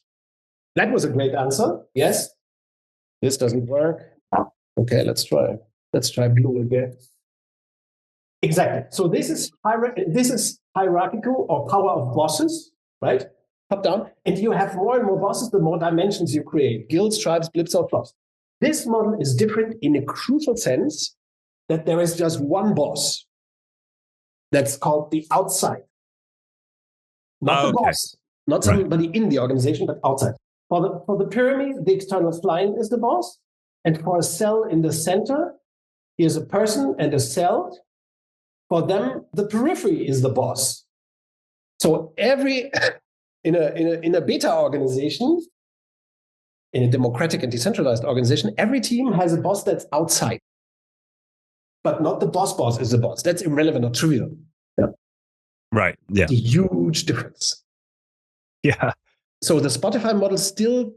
[SPEAKER 2] That was a great answer. Yes. This doesn't work. Okay. Let's try blue again. Exactly. So this is hierarchical or power of bosses, right? Top down. And you have more and more bosses, the more dimensions you create. Guilds, tribes, blips, or clubs. This model is different in a crucial sense that there is just one boss. That's called the outside. Not the boss. Not somebody in the organization, but outside. For the pyramid, the external spline is the boss. And for a cell in the center, here's a person and a cell. For them, the periphery is the boss. So in a beta organization, in a democratic and decentralized organization, every team has a boss that's outside. But not the boss is the boss. That's irrelevant or trivial. Yeah.
[SPEAKER 1] Right. Yeah.
[SPEAKER 2] It's a huge difference.
[SPEAKER 1] Yeah.
[SPEAKER 2] So the Spotify model still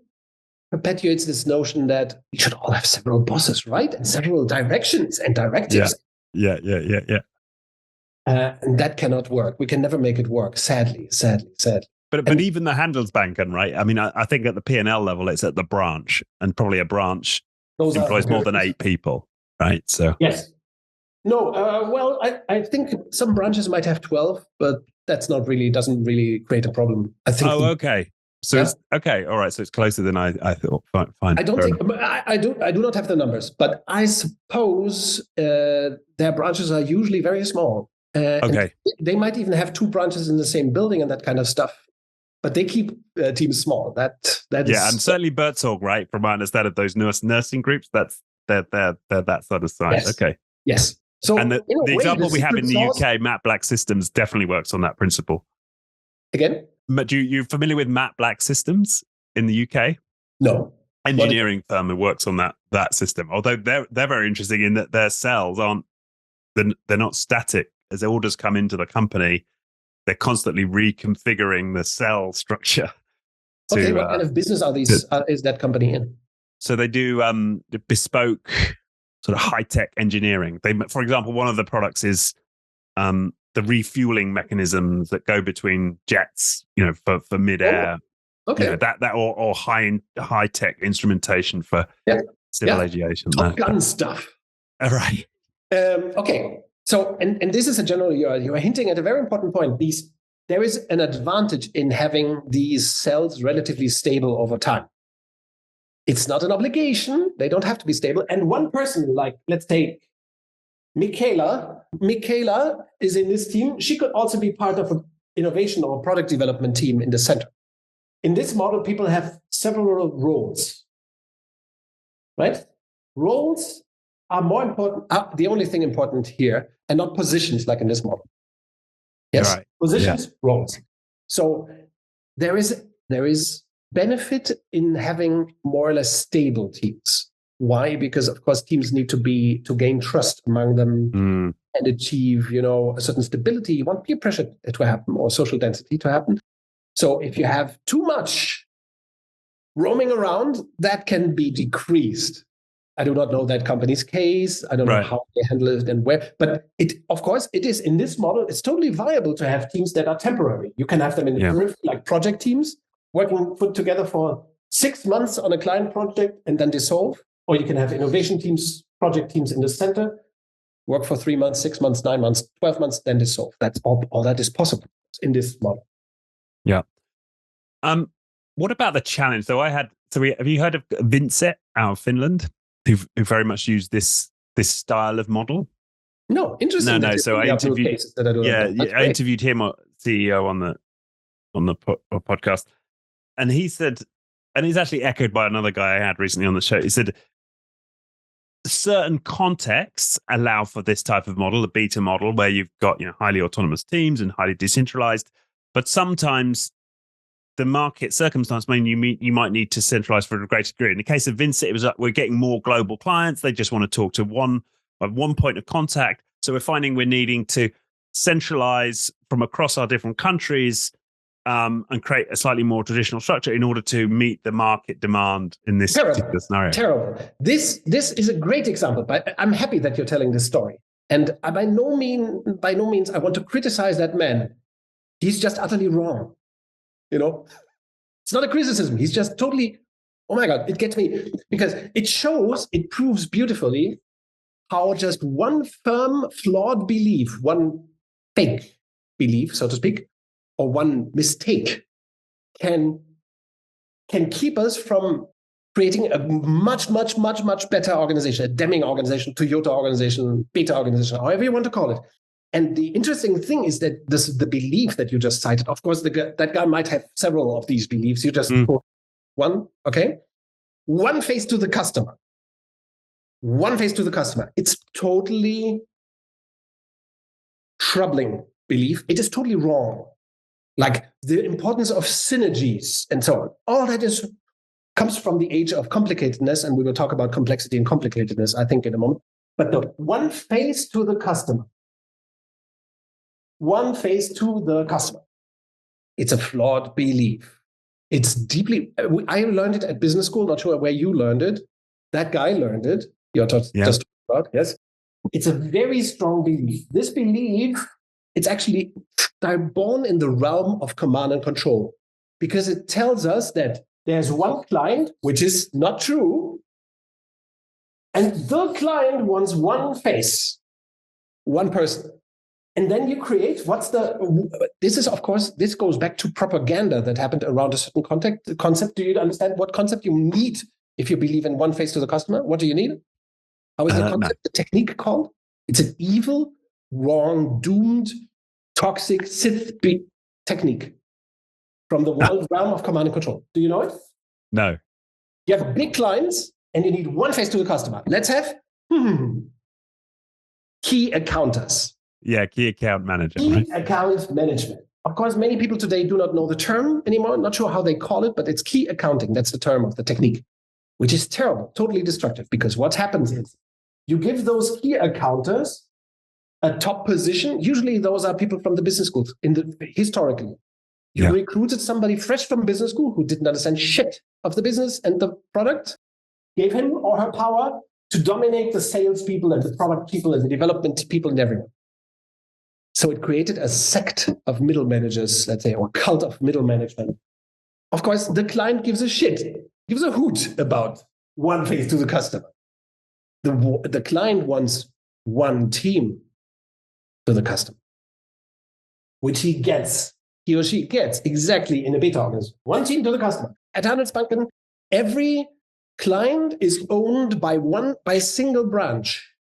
[SPEAKER 2] perpetuates this notion that we should all have several bosses, right? And several directions and directives.
[SPEAKER 1] Yeah.
[SPEAKER 2] And that cannot work. We can never make it work, sadly.
[SPEAKER 1] But even the Handelsbanken, right? I mean, I think at the P&L level, it's at the branch, and probably a branch employs more than 8 people, right? So
[SPEAKER 2] yes. No, well, I think some branches might have 12, but doesn't really create a problem. I think.
[SPEAKER 1] Oh, okay. So it's okay. All right. So it's closer than I thought. Fine.
[SPEAKER 2] I don't think I do not have the numbers, but I suppose their branches are usually very small.
[SPEAKER 1] Okay.
[SPEAKER 2] They might even have 2 branches in the same building and that kind of stuff. But they keep teams small. That is,
[SPEAKER 1] and certainly Buurtzorg, right? From my understanding of those nursing groups, they're that sort of size.
[SPEAKER 2] Yes.
[SPEAKER 1] Okay.
[SPEAKER 2] Yes. So
[SPEAKER 1] and the example we have in the UK, Matt Black Systems, definitely works on that principle.
[SPEAKER 2] Again?
[SPEAKER 1] But you familiar with Matt Black Systems in the UK?
[SPEAKER 2] No.
[SPEAKER 1] Engineering firm that works on that system. Although they're very interesting in that their cells they're not static. As orders come into the company, they're constantly reconfiguring the cell structure.
[SPEAKER 2] Okay, what kind of business is that company in?
[SPEAKER 1] So they do bespoke sort of high-tech engineering. For example, one of the products is the refueling mechanisms that go between jets, for mid-air.
[SPEAKER 2] Oh, okay.
[SPEAKER 1] Or high-tech instrumentation for civil aviation.
[SPEAKER 2] Top Gun stuff.
[SPEAKER 1] All right.
[SPEAKER 2] Okay. So, and this is a general, you are hinting at a very important point. There is an advantage in having these cells relatively stable over time. It's not an obligation. They don't have to be stable. And one person, like, let's take Michaela. Michaela is in this team. She could also be part of an innovation or product development team in the center. In this model, people have several roles, right? Roles are more important, the only thing important here, and not positions like in this model. Yes, right. Positions, roles. So there is benefit in having more or less stable teams. Why? Because of course teams need to gain trust among them and achieve, a certain stability. You want peer pressure to happen or social density to happen. So if you have too much roaming around, that can be decreased. I do not know that company's case. I don't know how they handle it and where. But of course, it is in this model, it's totally viable to have teams that are temporary. You can have them in the periphery, like project teams, put together for 6 months on a client project and then dissolve. Or you can have innovation teams, project teams in the center, work for 3 months, 6 months, 9 months, 12 months, then dissolve. That's all that is possible in this model.
[SPEAKER 1] Yeah. What about the challenge? So have you heard of Vincent out of Finland? Who very much use this style of model?
[SPEAKER 2] No, interesting.
[SPEAKER 1] No. So I interviewed. I interviewed him, CEO, on the podcast, and he said, and he's actually echoed by another guy I had recently on the show. He said certain contexts allow for this type of model, the beta model, where you've got highly autonomous teams and highly decentralized, but sometimes the market circumstance mean you might need to centralize for a greater degree. In the case of Vincent, it was we're getting more global clients. They just want to talk to one point of contact. So we're finding we're needing to centralize from across our different countries and create a slightly more traditional structure in order to meet the market demand in this particular scenario.
[SPEAKER 2] Terrible. This is a great example, but I'm happy that you're telling this story. And by no means I want to criticize that man. He's just utterly wrong. It's not a criticism. He's just totally, oh my God, it gets me. Because it proves beautifully how just one firm, flawed belief, one fake belief, so to speak, or one mistake can keep us from creating a much, much, much, much better organization, a Deming organization, Toyota organization, Beta organization, however you want to call it. And the interesting thing is that the belief that you just cited, of course, that guy might have several of these beliefs. You just put one, okay? One face to the customer. One face to the customer. It's totally troubling belief. It is totally wrong. Like the importance of synergies and so on. All that comes from the age of complicatedness, and we will talk about complexity and complicatedness, I think, in a moment. But the one face to the customer. One face to the customer. It's a flawed belief. It's deeply. I learned it at business school. Not sure where you learned it. That guy learned it. You're just talking about, yes. It's a very strong belief. This belief, it's actually born in the realm of command and control, because it tells us that there's one client, which is not true, and the client wants one face, one person. And then you create, this goes back to propaganda that happened around a certain concept. Do you understand what concept you need if you believe in one face to the customer? What do you need? How is the concept, the technique called? It's an evil, wrong, doomed, toxic Sith technique from the realm of command and control. Do you know it?
[SPEAKER 1] No.
[SPEAKER 2] You have big clients and you need one face to the customer. Let's have key accountants.
[SPEAKER 1] Yeah, key account manager.
[SPEAKER 2] Key account management. Of course, many people today do not know the term anymore. Not sure how they call it, but it's key accounting. That's the term of the technique, which is terrible, totally destructive. Because what happens is you give those key accountants a top position. Usually those are people from the business schools. Historically, you recruited somebody fresh from business school who didn't understand shit of the business and the product, gave him or her power to dominate the sales people and the product people and the development people and everyone. So it created a sect of middle managers, let's say, or cult of middle management. Of course, the client gives a hoot about one face to the customer. The client wants one team to the customer, which he or she gets exactly in a beta organization. One team to the customer. At Handelsbanken, every client is owned by a single branch.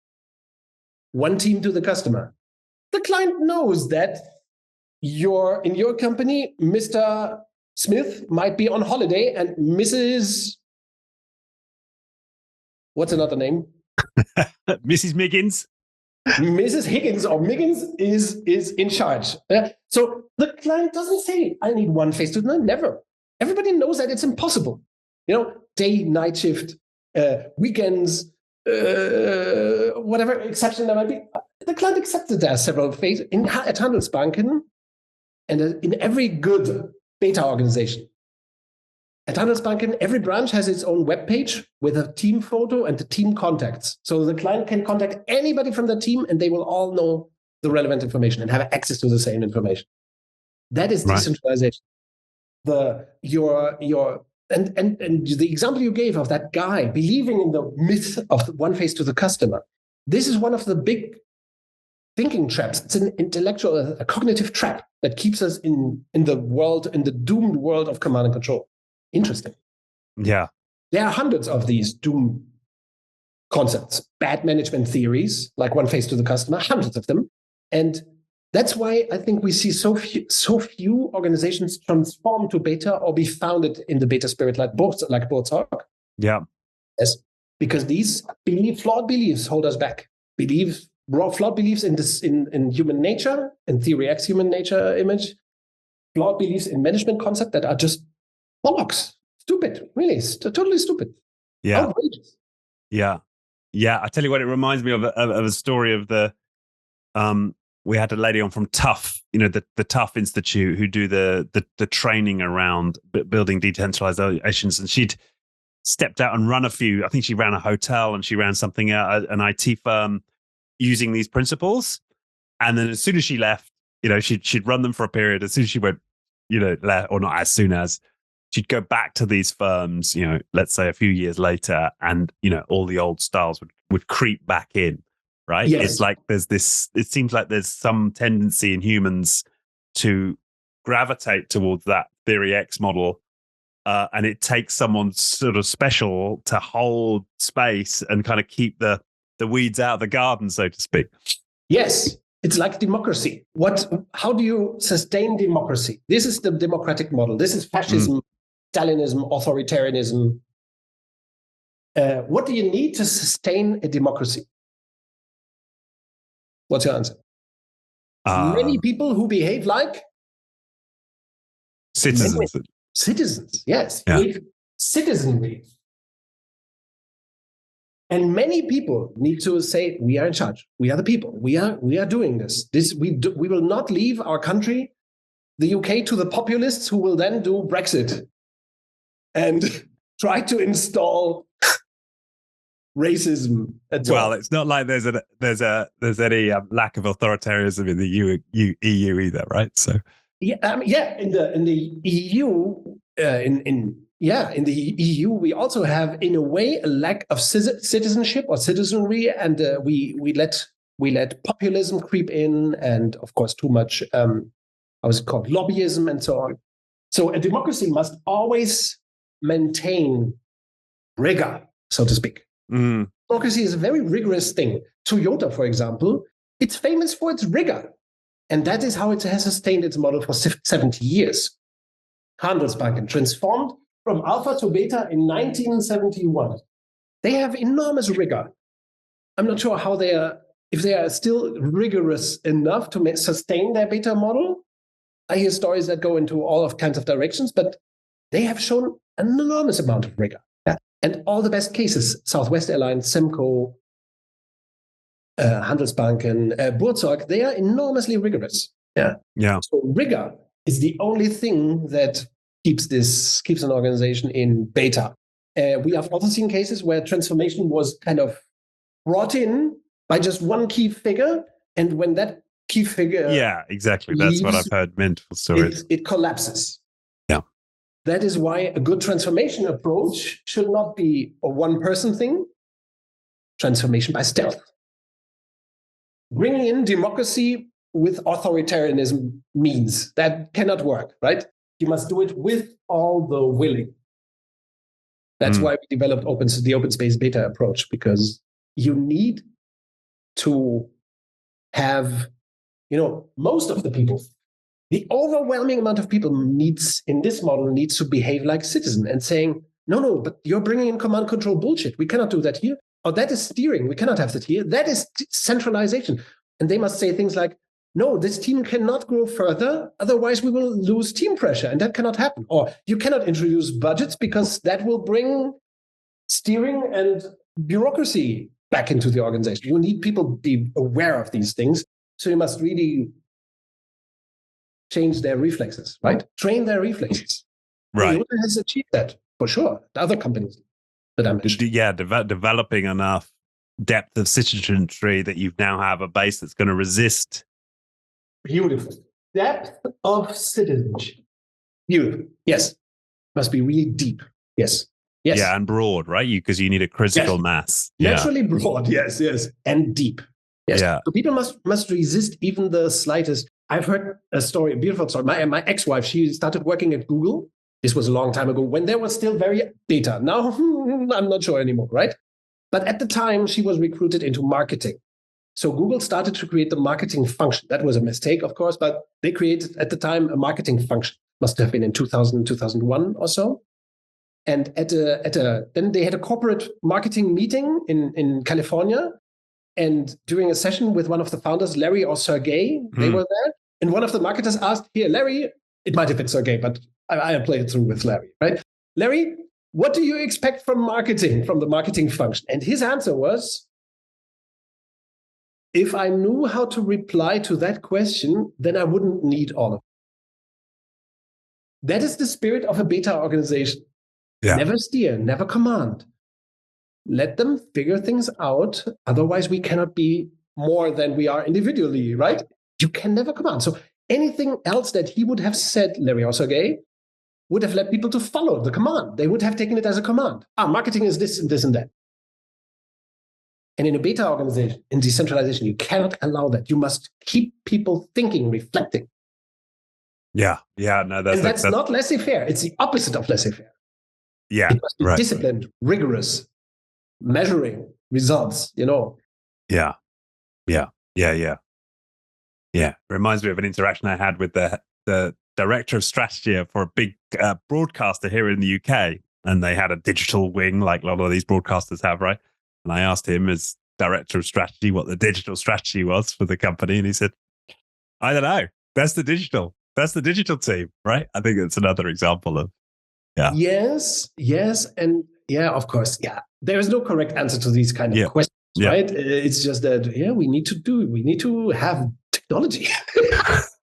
[SPEAKER 2] One team to the customer. The client knows that in your company, Mr. Smith might be on holiday and Mrs. What's another name?
[SPEAKER 1] Mrs. Miggins.
[SPEAKER 2] Mrs. Higgins or Miggins is in charge. So the client doesn't say, I need one face to the never. Everybody knows that it's impossible. Day, night shift, weekends, whatever exception there might be. The client accepts that there are several phases at Handelsbanken and in every good beta organization. At Handelsbanken, every branch has its own webpage with a team photo and the team contacts. So the client can contact anybody from the team and they will all know the relevant information and have access to the same information. That is decentralization. And the example you gave of that guy believing in the myth of one face to the customer, this is one of the big thinking traps. It's an intellectual, a cognitive trap that keeps us in the doomed world of command and control. Interesting.
[SPEAKER 1] Yeah.
[SPEAKER 2] There are hundreds of these doom concepts, bad management theories, like one face to the customer, hundreds of them. And that's why I think we see so few organizations transform to beta or be founded in the beta spirit like Buurtzorg.
[SPEAKER 1] Yeah.
[SPEAKER 2] Yes. Because these flawed beliefs hold us back. Flawed beliefs in human nature, in theory X human nature image, flawed beliefs in management concept that are just bollocks, stupid, really, totally stupid, outrageous.
[SPEAKER 1] Yeah. I tell you what, it reminds me of a story of the. We had a lady on from Tough, the Tough Institute, who do the training around building decentralized organizations, and she'd stepped out and run a few. I think she ran a hotel and she ran something an IT firm using these principles. And then as soon as she left, she'd run them for a period. As soon as she went, left, or not as soon as, she'd go back to these firms, let's say a few years later, and all the old styles would creep back in. Right.
[SPEAKER 2] Yes.
[SPEAKER 1] It's like it seems like there's some tendency in humans to gravitate towards that theory X model. And it takes someone sort of special to hold space and kind of keep the weeds out of the garden, so to speak.
[SPEAKER 2] Yes. It's like democracy. How do you sustain democracy? This is the democratic model. This is fascism, Stalinism, authoritarianism. What do you need to sustain a democracy? What's your answer? Many people who behave like
[SPEAKER 1] citizens.
[SPEAKER 2] Citizens, yes.
[SPEAKER 1] Yeah.
[SPEAKER 2] Citizenry. And many people need to say, we are in charge. We are the people. We are doing this. We will not leave our country, the UK, to the populists who will then do Brexit and try to install racism.
[SPEAKER 1] Well, it's not like there's any lack of authoritarianism in the EU either, right? So
[SPEAKER 2] in the EU, in the EU, we also have, in a way, a lack of citizenship or citizenry, and we let populism creep in, and of course, too much lobbyism and so on. So a democracy must always maintain rigor, so to speak. Democracy is a very rigorous thing. Toyota, for example, it's famous for its rigor. And that is how it has sustained its model for 70 years. Handelsbanken transformed from alpha to beta in 1971. They have enormous rigor. I'm not sure if they are still rigorous enough to sustain their beta model. I hear stories that go into all kinds of directions, but they have shown an enormous amount of rigor. Yeah. And all the best cases, Southwest Airlines, Semco, Handelsbanken, Buurtzorg, they are enormously rigorous. Yeah. So rigor is the only thing that keeps an organization in beta. We have also seen cases where transformation was kind of brought in by just one key figure, and when that key figure,
[SPEAKER 1] exactly, that's what I've heard. Mental stories.
[SPEAKER 2] It collapses.
[SPEAKER 1] Yeah.
[SPEAKER 2] That is why a good transformation approach should not be a one-person thing. Transformation by stealth. Bringing in democracy with authoritarianism means that cannot work, right? You must do it with all the willing. That's why we developed the open space beta approach, because you need to have, most of the people, the overwhelming amount of people in this model needs to behave like citizen and saying, no, but you're bringing in command control bullshit. We cannot do that here. Or that is steering. We cannot have that here. That is centralization. And they must say things like, no, this team cannot grow further. Otherwise, we will lose team pressure. And that cannot happen. Or you cannot introduce budgets because that will bring steering and bureaucracy back into the organization. You need people to be aware of these things. So you must really change their reflexes, right? Train their reflexes.
[SPEAKER 1] Right.
[SPEAKER 2] Toyota has achieved that, for sure. The other companies that I mentioned.
[SPEAKER 1] Yeah, developing enough depth of citizenry that you now have a base that's going to resist.
[SPEAKER 2] Beautiful. Depth of citizenship. Beautiful. Yes. Must be really deep. Yes.
[SPEAKER 1] Yeah, and broad, right? Because you need a critical mass.
[SPEAKER 2] Naturally broad. Yes. And deep. Yes.
[SPEAKER 1] Yeah.
[SPEAKER 2] So people must resist even the slightest. I've heard a story, a beautiful story. My ex-wife, she started working at Google. This was a long time ago when there was still very data. Now, I'm not sure anymore, right? But at the time, she was recruited into marketing. So Google started to create the marketing function. That was a mistake, of course, but they created at the time a marketing function. Must have been in 2000, 2001 or so. And then they had a corporate marketing meeting in California. And during a session with one of the founders, Larry or Sergey, they were there. And one of the marketers asked, here, Larry, it might have been Sergey, but I played through with Larry, right? Larry, what do you expect from marketing, from the marketing function? And his answer was, if I knew how to reply to that question, then I wouldn't need all of it. That is the spirit of a beta organization. Yeah. Never steer, never command. Let them figure things out. Otherwise, we cannot be more than we are individually, right? You can never command. So anything else that he would have said, Larry or Sergey, would have led people to follow the command. They would have taken it as a command. Marketing is this and this and that. And in a beta organization, in decentralization, you cannot allow that. You must keep people thinking, reflecting.
[SPEAKER 1] Yeah. No,
[SPEAKER 2] that's not laissez-faire. It's the opposite of laissez-faire.
[SPEAKER 1] Yeah.
[SPEAKER 2] It must be disciplined, rigorous, measuring results,
[SPEAKER 1] Yeah. Reminds me of an interaction I had with the director of strategy for a big broadcaster here in the UK. And they had a digital wing like a lot of these broadcasters have, right? And I asked him as director of strategy what the digital strategy was for the company. And he said, I don't know. That's the digital team, right? I think it's another example of,
[SPEAKER 2] Yes. And of course. Yeah. There is no correct answer to these kind of questions, right? It's just that, we need to have technology.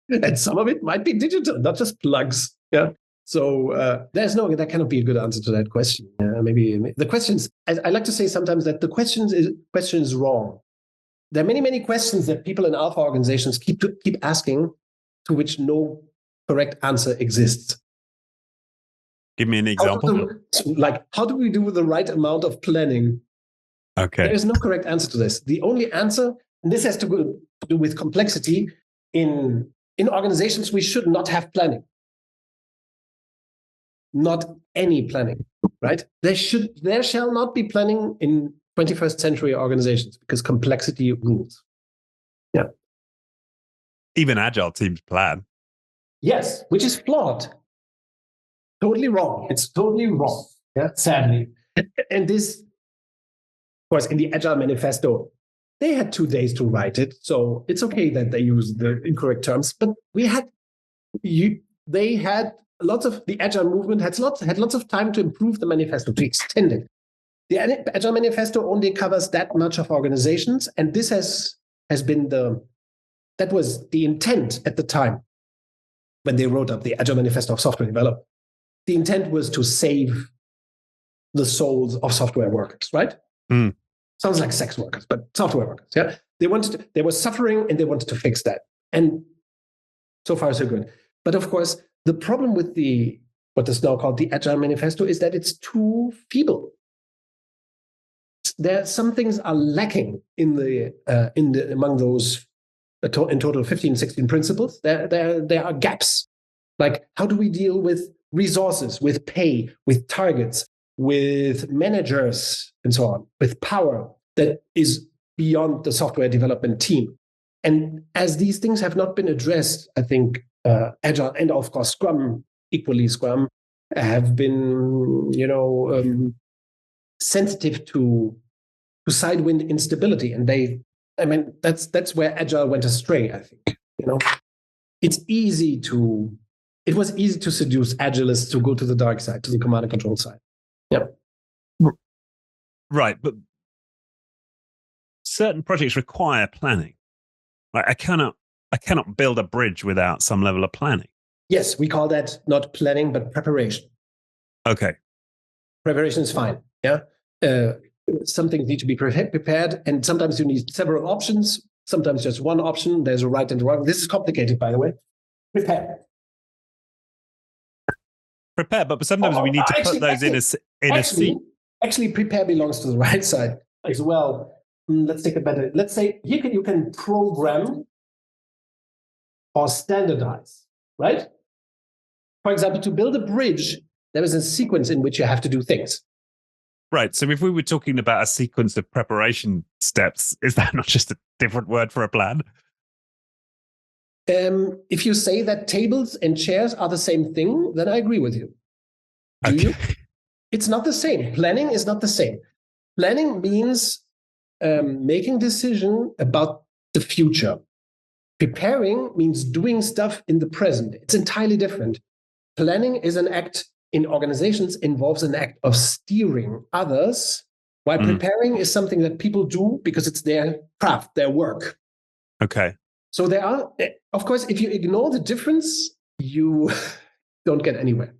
[SPEAKER 2] And some of it might be digital, not just plugs. Yeah. So that cannot be a good answer to that question. Maybe the questions, I like to say sometimes that the question is wrong. There are many, many questions that people in alpha organizations keep asking, to which no correct answer exists.
[SPEAKER 1] Give me an example.
[SPEAKER 2] How do we do the right amount of planning?
[SPEAKER 1] Okay.
[SPEAKER 2] There is no correct answer to this. The only answer, and this has to do with complexity, in organizations, we should not have planning. Not any planning, right? There shall not be planning in 21st century organizations because complexity rules. Yeah.
[SPEAKER 1] Even agile teams plan.
[SPEAKER 2] Yes, which is flawed. Totally wrong. It's totally wrong. Yeah, sadly. And this, of course, in the Agile Manifesto, they had 2 days to write it, so it's okay that they use the incorrect terms. But the Agile movement had lots of time to improve the manifesto, to extend it. The Agile Manifesto only covers that much of organizations, and this has been that was the intent at the time when they wrote up the Agile Manifesto of Software Development. The intent was to save the souls of software workers, right?
[SPEAKER 1] Mm.
[SPEAKER 2] Sounds like sex workers, but software workers. Yeah, they were suffering, and they wanted to fix that. And so far, so good. But of course, the problem with what is now called the Agile Manifesto is that it's too feeble. Some things are lacking among those in total 15, 16 principles. There are gaps. Like, how do we deal with resources, with pay, with targets, with managers, and so on, with power that is beyond the software development team? And as these things have not been addressed, I think Agile and, of course, Scrum have been, sensitive to sidewind instability. And that's where Agile went astray, I think. It was easy to seduce Agilists to go to the dark side, to the command and control side. Yeah.
[SPEAKER 1] Right, but certain projects require planning. Like I cannot build a bridge without some level of planning.
[SPEAKER 2] Yes, we call that not planning, but preparation.
[SPEAKER 1] Okay.
[SPEAKER 2] Preparation is fine. Yeah. Some things need to be prepared, and sometimes you need several options. Sometimes just one option. There's a right and a wrong. This is complicated, by the way. Prepare,
[SPEAKER 1] but sometimes we need to put those in a seat.
[SPEAKER 2] Actually, prepare belongs to the right side as well. Let's say you can program or standardize, right? For example, to build a bridge, there is a sequence in which you have to do things.
[SPEAKER 1] Right. So if we were talking about a sequence of preparation steps, is that not just a different word for a plan?
[SPEAKER 2] If you say that tables and chairs are the same thing, then I agree with you. Do you? It's not the same. Planning is not the same. Planning means making decision about the future. Preparing means doing stuff in the present. It's entirely different. planning is an act in organizations, involves an act of steering others, while preparing is something that people do because it's their craft, their work.
[SPEAKER 1] Okay.
[SPEAKER 2] So there are, of course, if you ignore the difference, you don't get anywhere.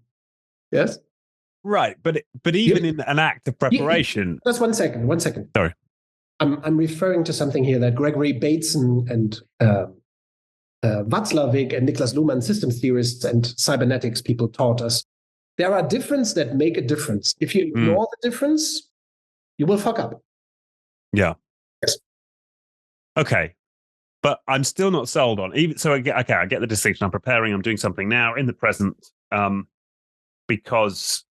[SPEAKER 2] Yes?
[SPEAKER 1] Right. But even in an act of preparation.
[SPEAKER 2] Just 1 second. 1 second.
[SPEAKER 1] Sorry.
[SPEAKER 2] I'm referring to something here that Gregory Bateson and Václavík and Niklas Luhmann, systems theorists and cybernetics people, taught us. There are differences that make a difference. If you ignore the difference, you will fuck up.
[SPEAKER 1] Yeah.
[SPEAKER 2] Yes.
[SPEAKER 1] Okay. But I'm still not sold on even. So I get the distinction. I'm preparing. I'm doing something now in the present, because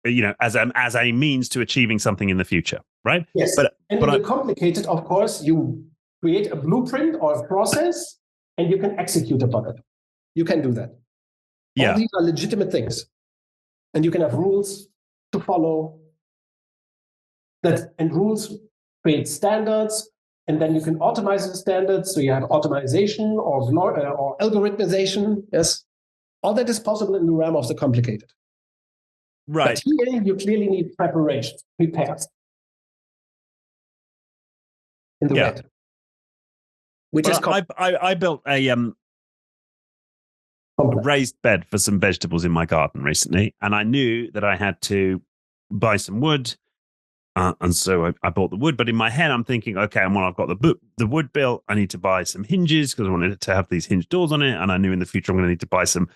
[SPEAKER 1] as a means to achieving something in the future, right?
[SPEAKER 2] Yes. But in the complicated, of course, you create a blueprint or a process, and you can execute upon it. You can do that.
[SPEAKER 1] Yeah.
[SPEAKER 2] All these are legitimate things, and you can have rules to follow. And rules create standards. And then you can automate the standards. So you have automation or algorithmization. Yes. All that is possible in the realm of the complicated.
[SPEAKER 1] Right.
[SPEAKER 2] But here you clearly need preparation, prepared. In the red. Which is
[SPEAKER 1] I built a raised bed for some vegetables in my garden recently. And I knew that I had to buy some wood. And so I bought the wood, but in my head, I'm thinking, okay, and when I've got the wood built, I need to buy some hinges because I wanted to have these hinge doors on it. And I knew in the future I'm going to need to buy some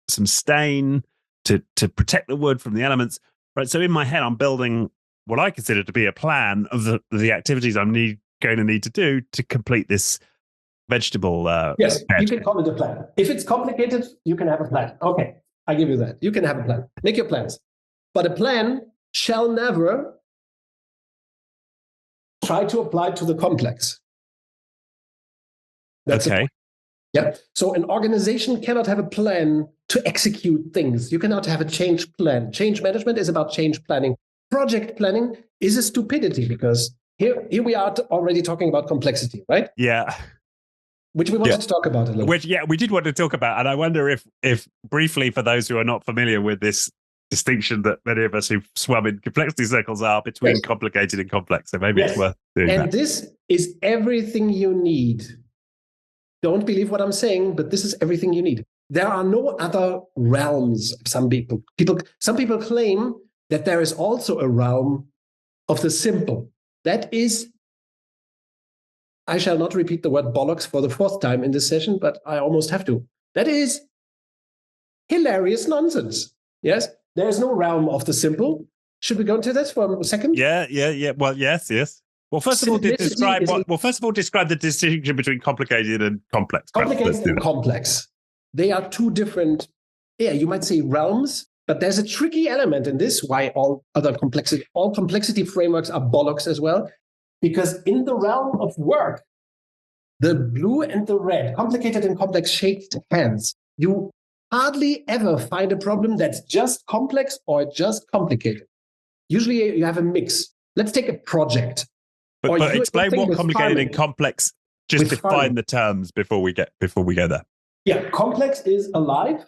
[SPEAKER 1] stain to protect the wood from the elements. Right. So in my head, I'm building what I consider to be a plan of the activities I'm going to need to do to complete this vegetable.
[SPEAKER 2] Yes,
[SPEAKER 1] bed.
[SPEAKER 2] You can call it a plan. If it's complicated, you can have a plan. Okay, I give you that. You can have a plan. Make your plans, but a plan shall never try to apply to the complex. That's
[SPEAKER 1] okay.
[SPEAKER 2] Yeah. So an organization cannot have a plan to execute things. You cannot have a change plan. Change management is about change planning. Project planning is a stupidity because here we are already talking about complexity, right?
[SPEAKER 1] Yeah.
[SPEAKER 2] Which we wanted to talk about a little.
[SPEAKER 1] Which we did want to talk about, and I wonder if briefly, for those who are not familiar with this distinction that many of us who've swum in complexity circles are between complicated and complex. So maybe it's worth doing that.
[SPEAKER 2] And this is everything you need. Don't believe what I'm saying, but this is everything you need. There are no other realms of some people. Some people claim that there is also a realm of the simple. That is, I shall not repeat the word bollocks for the 4th time in this session, but I almost have to. That is hilarious nonsense. Yes? There is no realm of the simple. Should we go into this for a second?
[SPEAKER 1] Yeah. Well, yes. Well, first of all, describe the distinction between complicated and complex.
[SPEAKER 2] Complicated and complex. They are two different, you might say realms, but there's a tricky element in this, why all complexity frameworks are bollocks as well. Because in the realm of work, the blue and the red, complicated and complex shaked hands. You hardly ever find a problem that's just complex or just complicated. Usually you have a mix. Let's take a project.
[SPEAKER 1] But explain what complicated and complex, just define the terms before we go there.
[SPEAKER 2] Yeah, complex is alive,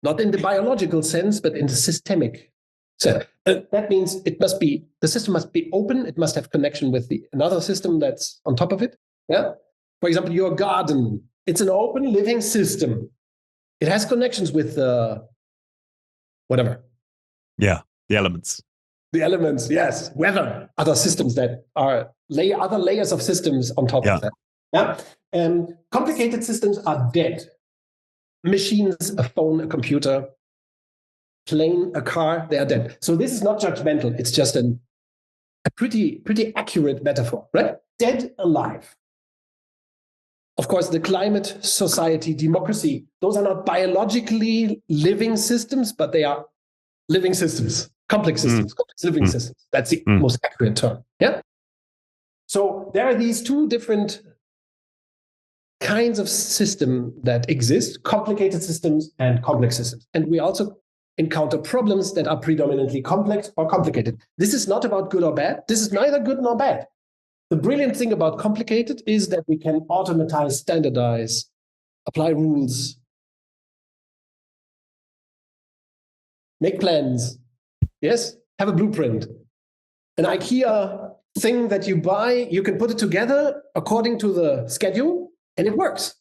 [SPEAKER 2] not in the biological sense, but in the systemic sense. That means the system must be open. It must have connection with another system that's on top of it. Yeah. For example, your garden. It's an open living system. It has connections with whatever.
[SPEAKER 1] Yeah, the elements.
[SPEAKER 2] The elements, yes. Weather, other systems that are other layers of systems on top of that. Yeah. Complicated systems are dead. Machines, a phone, a computer, plane, a car, they are dead. So this is not judgmental. It's just a pretty accurate metaphor, right? Dead, alive. Of course, the climate, society, democracy, those are not biologically living systems, but they are living systems, complex systems, complex living systems. That's the most accurate term. Yeah. So there are these two different kinds of system that exist, complicated systems and complex systems. And we also encounter problems that are predominantly complex or complicated. This is not about good or bad. This is neither good nor bad. The brilliant thing about complicated is that we can automatize, standardize, apply rules, make plans. Yes, have a blueprint. An IKEA thing that you buy, you can put it together according to the schedule, and it works.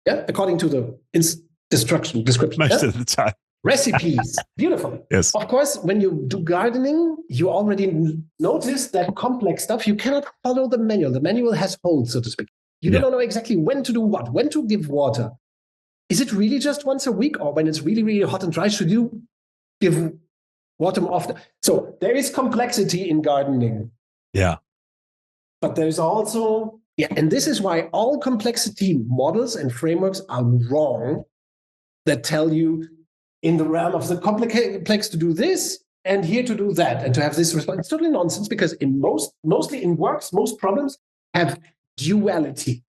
[SPEAKER 2] Yeah, according to the description.
[SPEAKER 1] Most of the time.
[SPEAKER 2] Recipes, beautiful.
[SPEAKER 1] Yes.
[SPEAKER 2] Of course, when you do gardening, you already notice that complex stuff, you cannot follow the manual. The manual has holes, so to speak. You don't know exactly when to do what, when to give water. Is it really just once a week, or when it's really, really hot and dry, should you give water more often? So there is complexity in gardening.
[SPEAKER 1] Yeah.
[SPEAKER 2] But there's also, and this is why all complexity models and frameworks are wrong that tell you in the realm of the complex to do this and here to do that and to have this response. It's totally nonsense, because mostly in works, most problems have duality.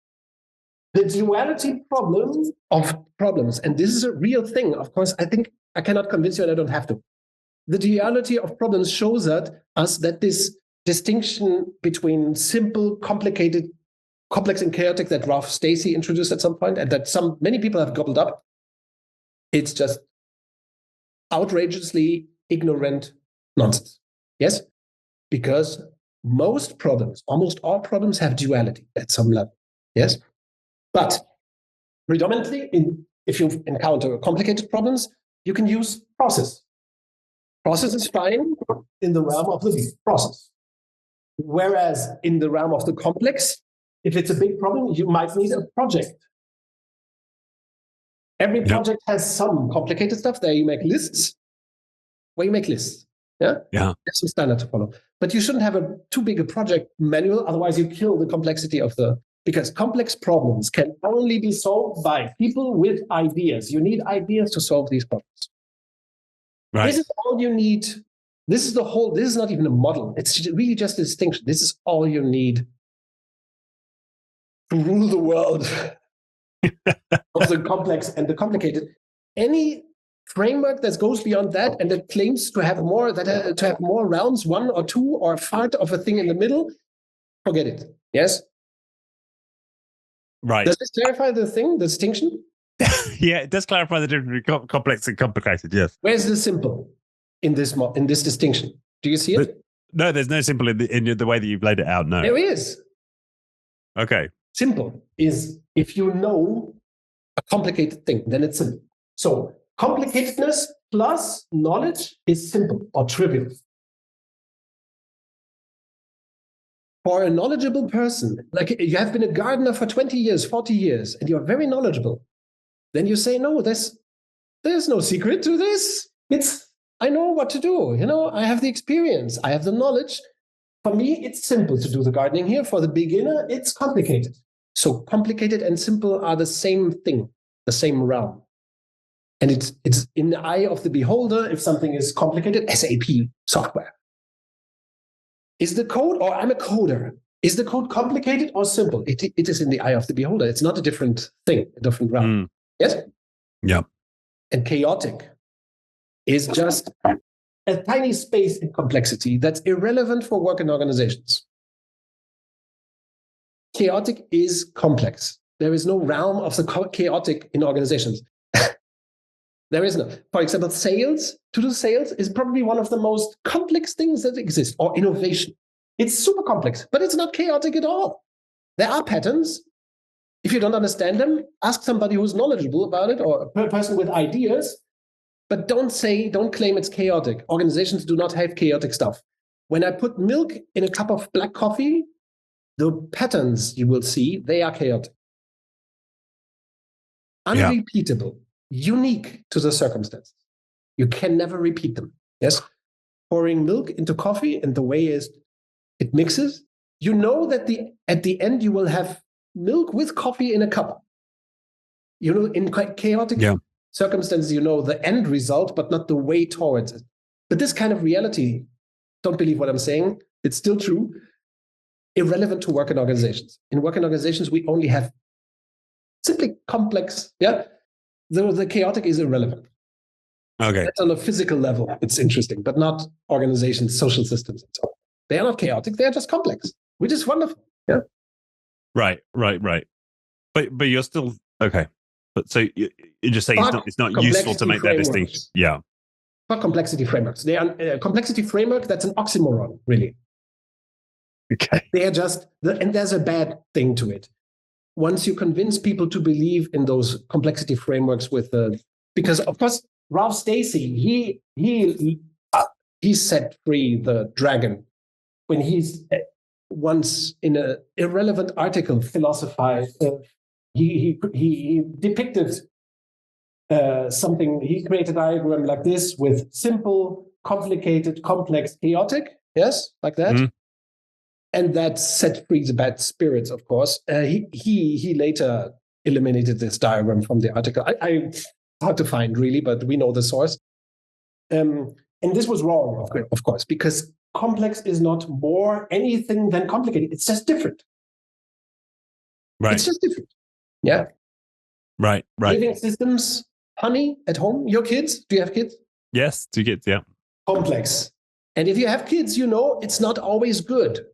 [SPEAKER 2] The duality problem of problems, and this is a real thing. Of course, I think I cannot convince you, and I don't have to. The duality of problems shows us that this distinction between simple, complicated, complex, and chaotic that Ralph Stacey introduced at some point, and that many people have gobbled up, it's just outrageously ignorant nonsense. Yes? Because most problems, almost all problems, have duality at some level. Yes? But predominantly, if you encounter complicated problems, you can use process. Process is fine in the realm of the process. Whereas in the realm of the complex, if it's a big problem, you might need a project. Every project has some complicated stuff. There you make lists. Where you make lists. Yeah? That's the standard to follow. But you shouldn't have too big a project manual, otherwise you kill the complexity of because complex problems can only be solved by people with ideas. You need ideas to solve these problems. Right. This is all you need. This is not even a model. It's really just a distinction. This is all you need to rule the world of the complex and the complicated. Any framework that goes beyond that and that claims to have more, to have more realms, one or two, or a part of a thing in the middle, forget it. Yes?
[SPEAKER 1] Right.
[SPEAKER 2] Does this clarify the distinction?
[SPEAKER 1] Yeah, it does clarify the difference between complex and complicated, yes.
[SPEAKER 2] Where's the simple in this distinction? Do you see it?
[SPEAKER 1] No, there's no simple in the way that you've laid it out, no.
[SPEAKER 2] There is.
[SPEAKER 1] Okay.
[SPEAKER 2] Simple is if you know a complicated thing, then it's simple. So complicatedness plus knowledge is simple or trivial. For a knowledgeable person, like you have been a gardener for 20 years, 40 years, and you're very knowledgeable, then you say, no, there's no secret to this. I know what to do. I have the experience. I have the knowledge. For me, it's simple to do the gardening here. For the beginner, it's complicated. So complicated and simple are the same thing, the same realm. And it's in the eye of the beholder if something is complicated. SAP software. Is the code, or I'm a coder, is the code complicated or simple? It is in the eye of the beholder. It's not a different thing, a different realm. Yes?
[SPEAKER 1] Yeah.
[SPEAKER 2] And chaotic is just a tiny space in complexity that's irrelevant for work in organizations. Chaotic is complex. There is no realm of the chaotic in organizations. There is no. For example, sales, to do sales is probably one of the most complex things that exist, or innovation. It's super complex, but it's not chaotic at all. There are patterns. If you don't understand them, ask somebody who's knowledgeable about it, or a person with ideas, but don't claim it's chaotic. Organizations do not have chaotic stuff. When I put milk in a cup of black coffee, the patterns you will see, they are chaotic. Unrepeatable. Unique to the circumstances. You can never repeat them. Yes? Pouring milk into coffee and the way it mixes, you know that at the end you will have milk with coffee in a cup. In quite chaotic circumstances, the end result, but not the way towards it. But this kind of reality, don't believe what I'm saying, it's still true, irrelevant to work in organizations. In work in organizations, we only have simply complex, the chaotic is irrelevant. Okay. That's on a physical level. It's interesting, but not organizations, social systems, and so on. They are not chaotic. They are just complex, which is wonderful. Yeah.
[SPEAKER 1] Right. But you're still okay. But so you're just saying it's not useful to make that distinction. Yeah.
[SPEAKER 2] for complexity frameworks. They are a complexity framework. That's an oxymoron, really.
[SPEAKER 1] Okay.
[SPEAKER 2] They are just, and there's a bad thing to it. Once you convince people to believe in those complexity frameworks because of course, Ralph Stacey, he set free the dragon when he's once in an irrelevant article philosophized. He depicted something. He created a diagram like this with simple, complicated, complex, chaotic. Yes, like that. Mm-hmm. And that set free the bad spirits, of course. He later eliminated this diagram from the article. I hard to find, really, but we know the source. And this was wrong, of course, because complex is not more anything than complicated. It's just different.
[SPEAKER 1] Right.
[SPEAKER 2] It's just different. Yeah.
[SPEAKER 1] Right.
[SPEAKER 2] Living systems, honey, at home, your kids. Do you have kids?
[SPEAKER 1] Yes, 2 kids, yeah.
[SPEAKER 2] Complex. And if you have kids, you know it's not always good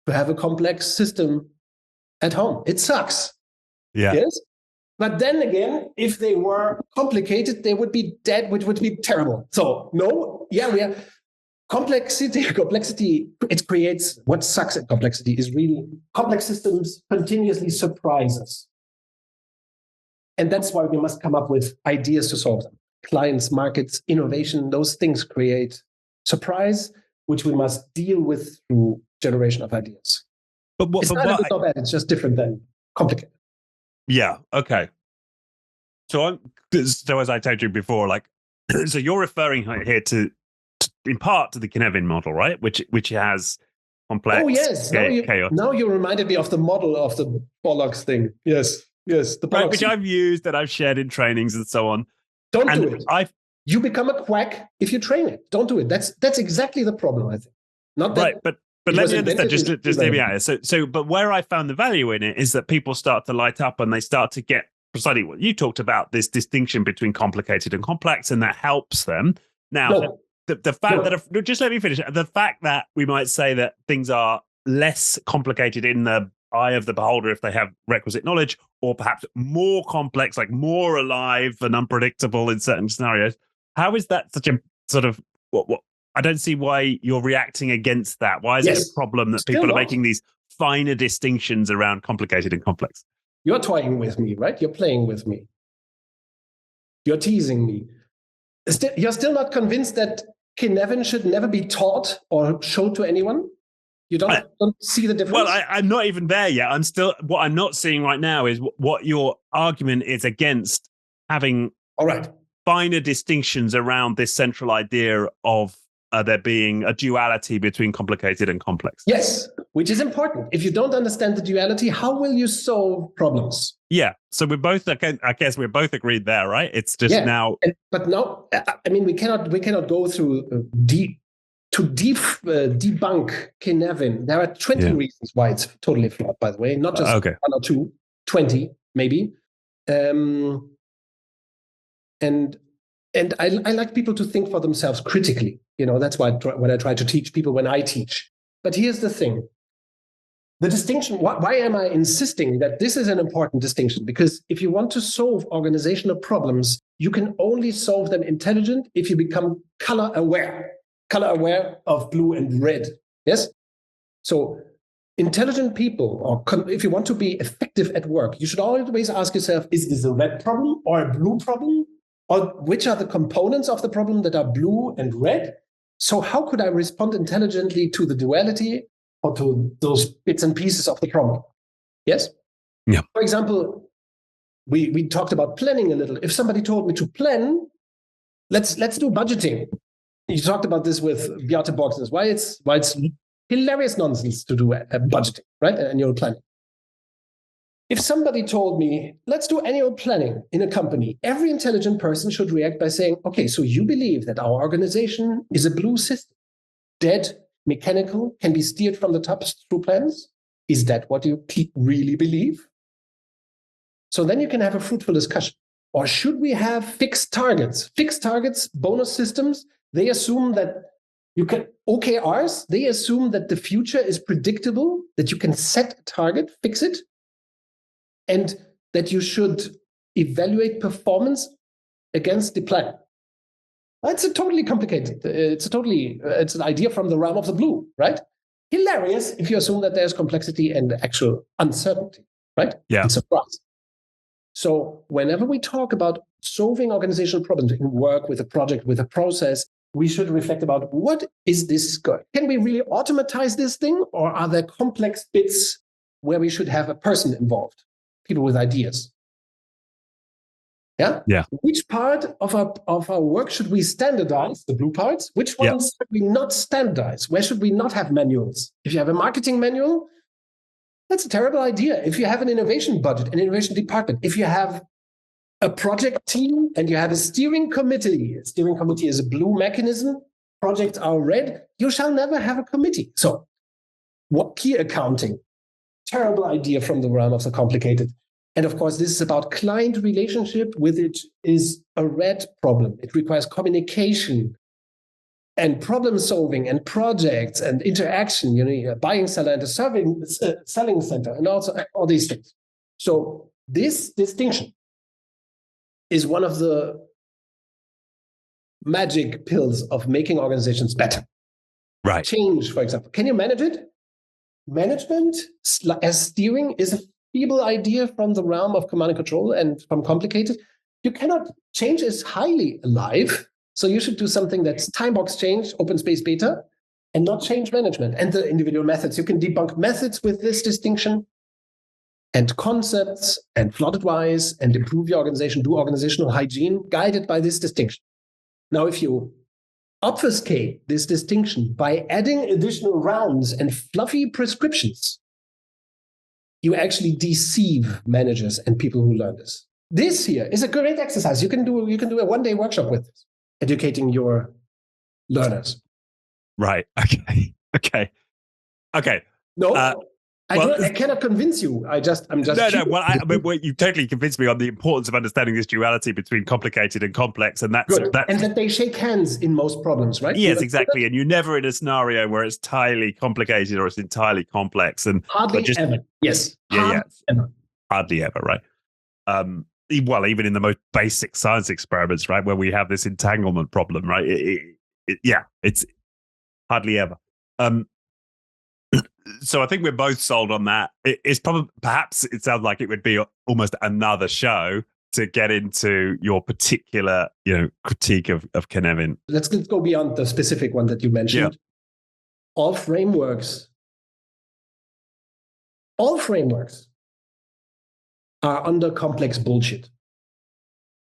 [SPEAKER 2] to have a complex system at home. It sucks.
[SPEAKER 1] Yeah.
[SPEAKER 2] Yes. But then again, if they were complicated, they would be dead, which would be terrible. So no, yeah, we have complexity, it creates, what sucks at complexity is really complex systems continuously surprise us. And that's why we must come up with ideas to solve them. Clients, markets, innovation, those things create surprise, which we must deal with through generation of ideas. It's not bad, it's just different than complicated.
[SPEAKER 1] Yeah, okay. So as I told you before, so you're referring here to in part to the Kinevin model, right? Which has complex.
[SPEAKER 2] Oh yes, now you reminded me of the model of the bollocks thing. Yes, the bollocks,
[SPEAKER 1] right, which I've used and I've shared in trainings and so on.
[SPEAKER 2] Don't do it. You become a quack if you train it. Don't do it. That's exactly the problem, I think. Not that.
[SPEAKER 1] Right, but let me understand. Just hear me out. So, but where I found the value in it is that people start to light up and they start to get precisely what you talked about, this distinction between complicated and complex, and that helps them. Now, the fact that just let me finish. The fact that we might say that things are less complicated in the eye of the beholder if they have requisite knowledge, or perhaps more complex, like more alive and unpredictable in certain scenarios. How is that such a sort of what? I don't see why you're reacting against that. Why is it a problem that people are making these finer distinctions around complicated and complex?
[SPEAKER 2] You're toying with me, right? You're playing with me. You're teasing me. You're still not convinced that Kinevin should never be taught or showed to anyone? You don't see the difference?
[SPEAKER 1] Well, I'm not even there yet. What I'm not seeing right now is what your argument is against having finer distinctions around this central idea of there being a duality between complicated and complex.
[SPEAKER 2] Yes, which is important. If you don't understand the duality, how will you solve problems?
[SPEAKER 1] Yeah, so I guess we're both agreed there, right? It's just now.
[SPEAKER 2] But no, I mean, we cannot go through debunk Kinevin. There are 20 reasons why it's totally flawed, by the way, not just 1 or 2, 20 maybe. And I like people to think for themselves critically. That's why when I try to teach people when I teach. But here's the thing. The distinction, why am I insisting that this is an important distinction? Because if you want to solve organizational problems, you can only solve them intelligent if you become color aware of blue and red. Yes? So intelligent people, or if you want to be effective at work, you should always ask yourself, is this a red problem or a blue problem? Or which are the components of the problem that are blue and red? So how could I respond intelligently to the duality or to those bits and pieces of the problem? Yes?
[SPEAKER 1] Yeah.
[SPEAKER 2] For example, we talked about planning a little. If somebody told me to plan, let's do budgeting. You talked about this with Beate Borgsnes. Why it's hilarious nonsense to do budgeting, right? Annual planning. If somebody told me, let's do annual planning in a company, every intelligent person should react by saying, okay, so you believe that our organization is a blue system, dead, mechanical, can be steered from the top through plans? Is that what you really believe? So then you can have a fruitful discussion. Or should we have fixed targets? Fixed targets, bonus systems, they assume that OKRs, they assume that the future is predictable, that you can set a target, fix it, and that you should evaluate performance against the plan. It's a totally complicated. It's an idea from the realm of the blue, right? Hilarious if you assume that there's complexity and actual uncertainty, right?
[SPEAKER 1] Yeah.
[SPEAKER 2] And surprise. So whenever we talk about solving organizational problems in work, with a project, with a process, we should reflect about what is this going? Can we really automatize this thing, or are there complex bits where we should have a person involved, people with ideas? Yeah.
[SPEAKER 1] Yeah.
[SPEAKER 2] Which part of our work should we standardize, the blue parts? Which ones should we not standardize? Where should we not have manuals? If you have a marketing manual, that's a terrible idea. If you have an innovation budget, an innovation department, if you have a project team and you have a steering committee is a blue mechanism, projects are red, you shall never have a committee. So what key accounting? Terrible idea from the realm of the complicated. And of course, this is about client relationship with it is a red problem. It requires communication and problem solving and projects and interaction, a buying seller and a selling center, and also all these things. So this distinction is one of the magic pills of making organizations better.
[SPEAKER 1] Right.
[SPEAKER 2] Change, for example. Can you manage it? Management as steering is a feeble idea from the realm of command and control and from complicated. You cannot, change is highly alive. So you should do something that's time box change, open space beta, and not change management and the individual methods. You can debunk methods with this distinction and concepts and plot it wise and improve your organization, do organizational hygiene guided by this distinction. Now, if you obfuscate this distinction by adding additional rounds and fluffy prescriptions, you actually deceive managers and people who learn this. This here is a great exercise. You can do a one-day workshop with this, educating your learners.
[SPEAKER 1] Right. Okay.
[SPEAKER 2] No, I cannot convince you. I'm just.
[SPEAKER 1] No. Well, you totally convinced me on the importance of understanding this duality between complicated and complex, and that's
[SPEAKER 2] good. And that they shake hands in most problems, right?
[SPEAKER 1] Yes, exactly. And you're never in a scenario where it's entirely complicated or it's entirely complex, and
[SPEAKER 2] hardly ever. Yes.
[SPEAKER 1] Hardly ever. Right. Well, even in the most basic science experiments, right, where we have this entanglement problem, right? It's hardly ever. So I think we're both sold on that. It's probably, perhaps it sounds like it would be almost another show to get into your particular, critique of Cynefin.
[SPEAKER 2] Let's go beyond the specific one that you mentioned. Yeah. All frameworks are under complex bullshit.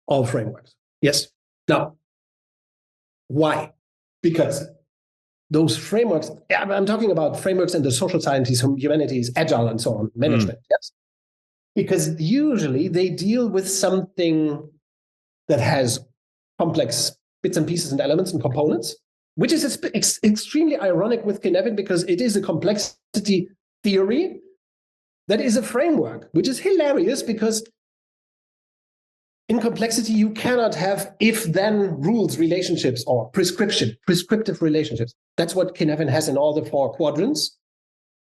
[SPEAKER 2] All frameworks. Yes. Now, why? Because those frameworks, I'm talking about frameworks in the social sciences, humanities, agile, and so on, management, yes? Because usually they deal with something that has complex bits and pieces and elements and components, which is extremely ironic with Cynefin because it is a complexity theory that is a framework, which is hilarious because in complexity, you cannot have if-then rules relationships or prescriptive relationships. That's what Cynefin has in all the 4 quadrants.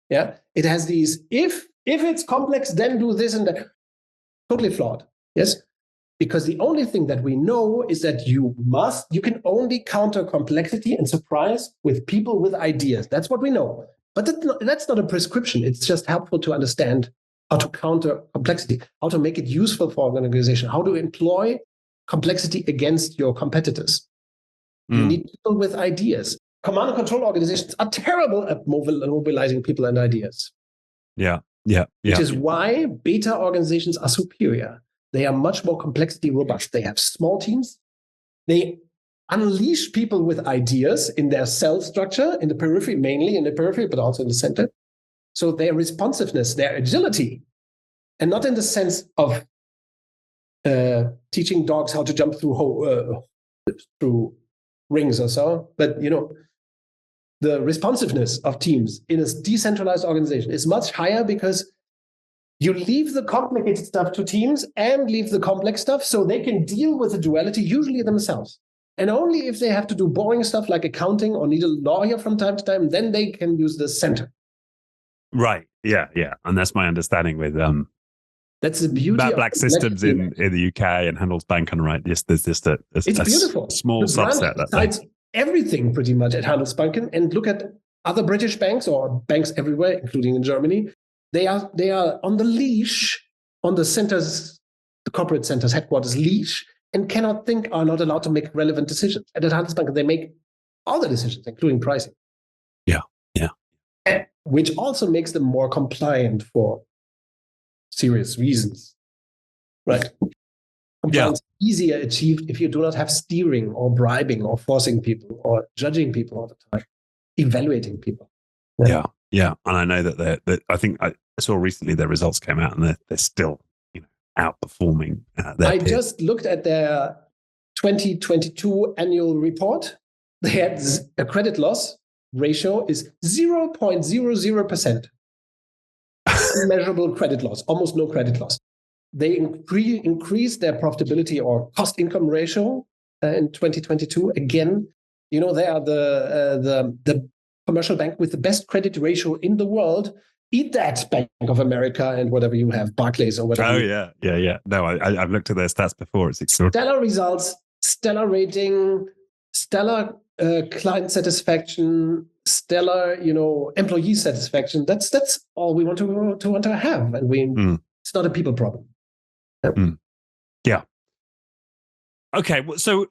[SPEAKER 2] Yeah, it has these, if it's complex, then do this and that. Totally flawed. Yes, because the only thing that we know is that you can only counter complexity and surprise with people with ideas. That's what we know. But that's not a prescription. It's just helpful to understand how to counter complexity, how to make it useful for an organization, how to employ complexity against your competitors. You need people with ideas. Command and control organizations are terrible at mobilizing people and ideas.
[SPEAKER 1] Yeah.
[SPEAKER 2] Which is why beta organizations are superior. They are much more complexity robust. They have small teams. They unleash people with ideas in their cell structure, in the periphery, mainly in the periphery, but also in the center. So their responsiveness, their agility, and not in the sense of teaching dogs how to jump through rings or so, but the responsiveness of teams in a decentralized organization is much higher because you leave the complicated stuff to teams and leave the complex stuff so they can deal with the duality usually themselves. And only if they have to do boring stuff like accounting or need a lawyer from time to time, then they can use the center.
[SPEAKER 1] Right. Yeah. And that's my understanding with
[SPEAKER 2] That's the beauty
[SPEAKER 1] Matt
[SPEAKER 2] of
[SPEAKER 1] Black systems in the UK and Handelsbanken, right? Yes, there's just a
[SPEAKER 2] beautiful.
[SPEAKER 1] Small
[SPEAKER 2] the branch
[SPEAKER 1] subset.
[SPEAKER 2] decides everything pretty much at Handelsbanken, and look at other British banks or banks everywhere, including in Germany. They are on the leash, on the centers, the corporate centers headquarters leash, and cannot think, are not allowed to make relevant decisions. And at Handelsbanken, they make all the decisions, including pricing.
[SPEAKER 1] Yeah.
[SPEAKER 2] Which also makes them more compliant for serious reasons, right? Compliance easier achieved if you do not have steering or bribing or forcing people or judging people all the time, evaluating people.
[SPEAKER 1] Yeah. And I know that I think I saw recently their results came out and they're still outperforming their peers.
[SPEAKER 2] Just looked at their 2022 annual report. They had a credit loss ratio is 0.00%. Unmeasurable credit loss, almost no credit loss. They increased their profitability or cost income ratio in 2022. Again, they are the commercial bank with the best credit ratio in the world. Eat that, Bank of America and whatever you have, Barclays or whatever.
[SPEAKER 1] Oh, yeah. No, I've looked at their stats before. It's extraordinary.
[SPEAKER 2] Stellar results, stellar rating, stellar client satisfaction, stellar, employee satisfaction. That's all we want to have, and it's not a people problem.
[SPEAKER 1] Yeah. Okay. Well, so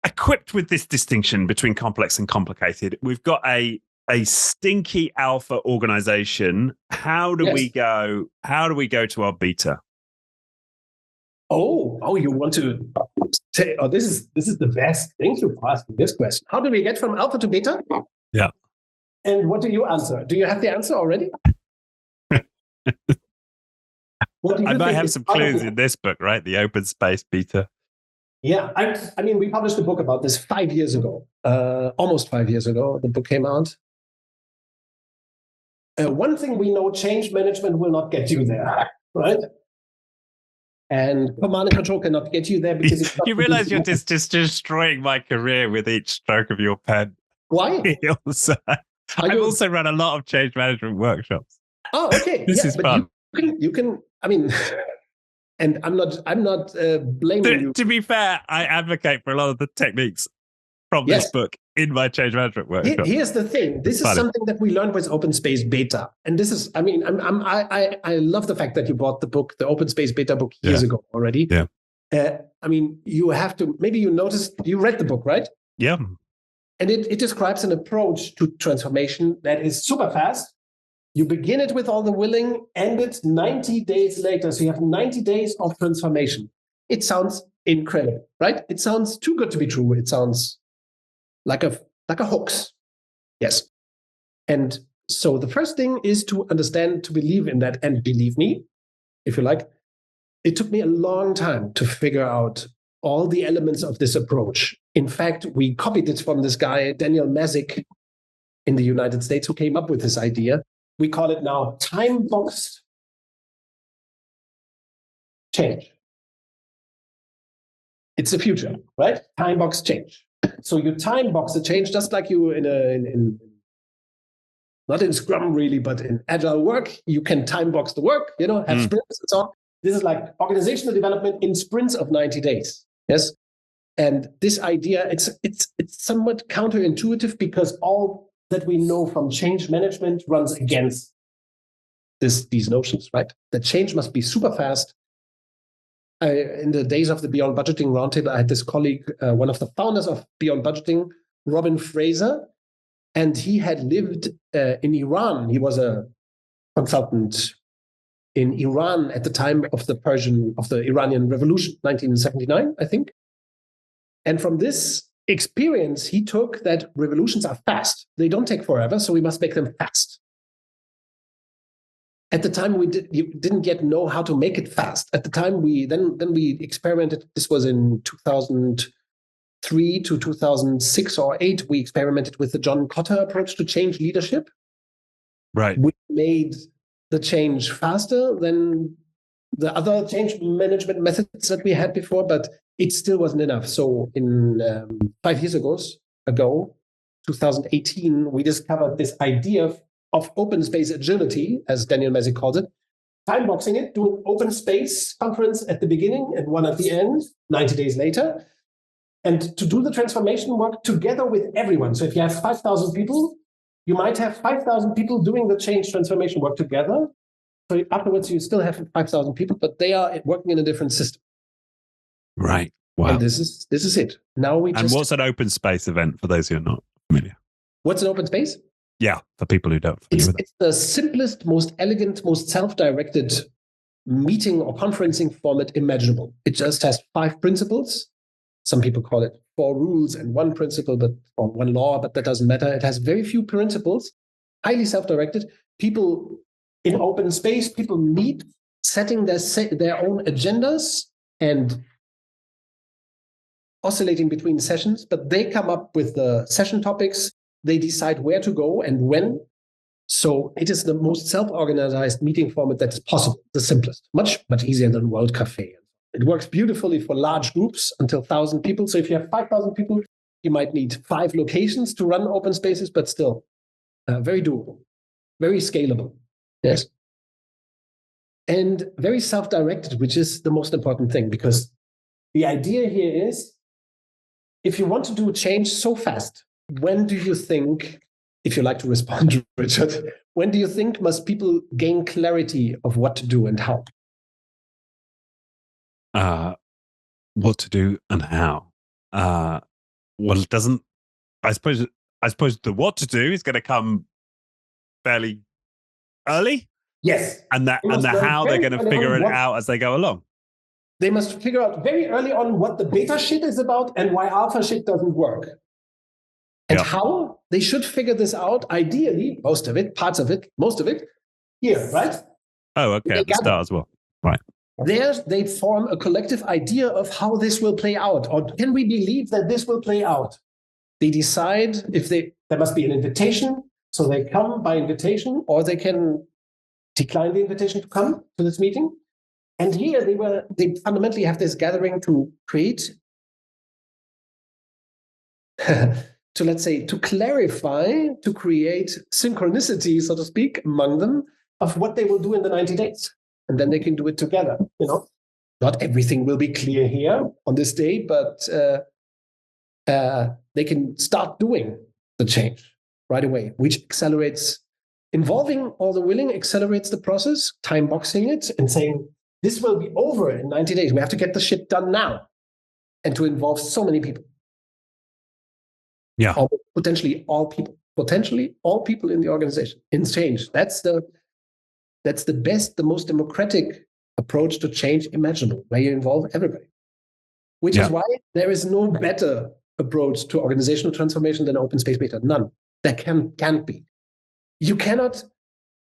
[SPEAKER 1] equipped with this distinction between complex and complicated, we've got a stinky alpha organization. How do we go to our beta?
[SPEAKER 2] Oh, you want to say, this is the best. Thank you for asking this question. How do we get from alpha to beta?
[SPEAKER 1] Yeah.
[SPEAKER 2] And what do you answer? Do you have the answer already?
[SPEAKER 1] I might have some clues in this book, right? The open space beta.
[SPEAKER 2] Yeah. I mean, we published a book about this 5 years ago, almost 5 years ago. The book came out. One thing we know, change management will not get you there, right? And command and control cannot get you there because
[SPEAKER 1] you realize you're just destroying my career with each stroke of your pen.
[SPEAKER 2] Why?
[SPEAKER 1] I've also run a lot of change management workshops.
[SPEAKER 2] Oh, okay.
[SPEAKER 1] This is fun.
[SPEAKER 2] You can. I mean, and I'm not blaming you.
[SPEAKER 1] To be fair, I advocate for a lot of the techniques from this book in my change management workshop.
[SPEAKER 2] Here's the thing. This is something that we learned with Open Space Beta, and this is. I mean, I love the fact that you bought the book, the Open Space Beta book, years ago already.
[SPEAKER 1] Yeah.
[SPEAKER 2] I mean, you have to. Maybe you noticed. You read the book, right?
[SPEAKER 1] Yeah.
[SPEAKER 2] And it describes an approach to transformation that is super fast. You begin it with all the willing, end it 90 days later. So you have 90 days of transformation. It sounds incredible, right? It sounds too good to be true. It sounds like a hoax. Yes. And so the first thing is to understand, to believe in that. And believe me, if you like, it took me a long time to figure out all the elements of this approach. In fact, we copied it from this guy, Daniel Mazik, in the United States, who came up with this idea. We call it now time-boxed change. It's the future, right? Time-boxed change. So you time-box the change, just like you not in Scrum really, but in Agile work, you can time-box the work, have sprints and so on. This is like organizational development in sprints of 90 days. Yes. And this idea, it's somewhat counterintuitive because all that we know from change management runs against these notions, right? The change must be super fast. In the days of the Beyond Budgeting Roundtable, I had this colleague, one of the founders of Beyond Budgeting, Robin Fraser, and he had lived in Iran. He was a consultant in Iran at the time of the Iranian Revolution, 1979, I think. And from this experience, he took that revolutions are fast. They don't take forever, so we must make them fast. At the time, you didn't yet know how to make it fast. At the time, we experimented. This was in 2003 to 2006 or 8. We experimented with the John Kotter approach to change leadership.
[SPEAKER 1] Right.
[SPEAKER 2] We made the change faster than the other change management methods that we had before, but it still wasn't enough. So in 5 years ago, 2018, we discovered this idea of open space agility, as Daniel Mazik called it, time boxing it, do an open space conference at the beginning and one at the end, 90 days later, and to do the transformation work together with everyone. So if you have 5,000 people, you might have 5,000 people doing the change transformation work together. So afterwards, you still have 5,000 people, but they are working in a different system.
[SPEAKER 1] Right. Wow.
[SPEAKER 2] And this is it. Now
[SPEAKER 1] And what's an open space event for those who are not familiar?
[SPEAKER 2] What's an open space?
[SPEAKER 1] Yeah, for people who don't.
[SPEAKER 2] It's the simplest, most elegant, most self-directed meeting or conferencing format imaginable. It just has 5 principles. Some people call it 4 rules and 1 principle, or 1 law, but that doesn't matter. It has very few principles, highly self-directed. People in open space, people meet, setting their own agendas and oscillating between sessions, but they come up with the session topics. They decide where to go and when. So it is the most self-organized meeting format that is possible, the simplest, much easier than World Cafe. It works beautifully for large groups until 1,000 people. So if you have 5,000 people, you might need 5 locations to run open spaces, but still very doable, very scalable. Yes. And very self-directed, which is the most important thing, because the idea here is, if you want to do change so fast, when do you think, if you like to respond, Richard, when do you think must people gain clarity of what to do and how?
[SPEAKER 1] What to do and how? Well, it doesn't. I suppose the what to do is going to come fairly early.
[SPEAKER 2] Yes,
[SPEAKER 1] and the how they're going to figure it out as they go along.
[SPEAKER 2] They must figure out very early on what the beta shit is about and why alpha shit doesn't work. And how they should figure this out, ideally, most of it, here, right?
[SPEAKER 1] Oh, okay, at the start as well. Right.
[SPEAKER 2] There they form a collective idea of how this will play out. Or can we believe that this will play out? They decide if there must be an invitation, so they come by invitation, or they can decline the invitation to come to this meeting. And here they fundamentally have this gathering to create, to clarify, to create synchronicity, so to speak, among them of what they will do in the 90 days. And then they can do it together. Not everything will be clear here on this day, but they can start doing the change right away, which accelerates. Involving all the willing accelerates the process, time boxing it and saying, this will be over in 90 days. We have to get the shit done now. And to involve so many people.
[SPEAKER 1] Yeah.
[SPEAKER 2] Potentially all people in the organization in change. That's the best, the most democratic approach to change imaginable, where you involve everybody. Which is why there is no better approach to organizational transformation than open space beta. None. There can't be. You cannot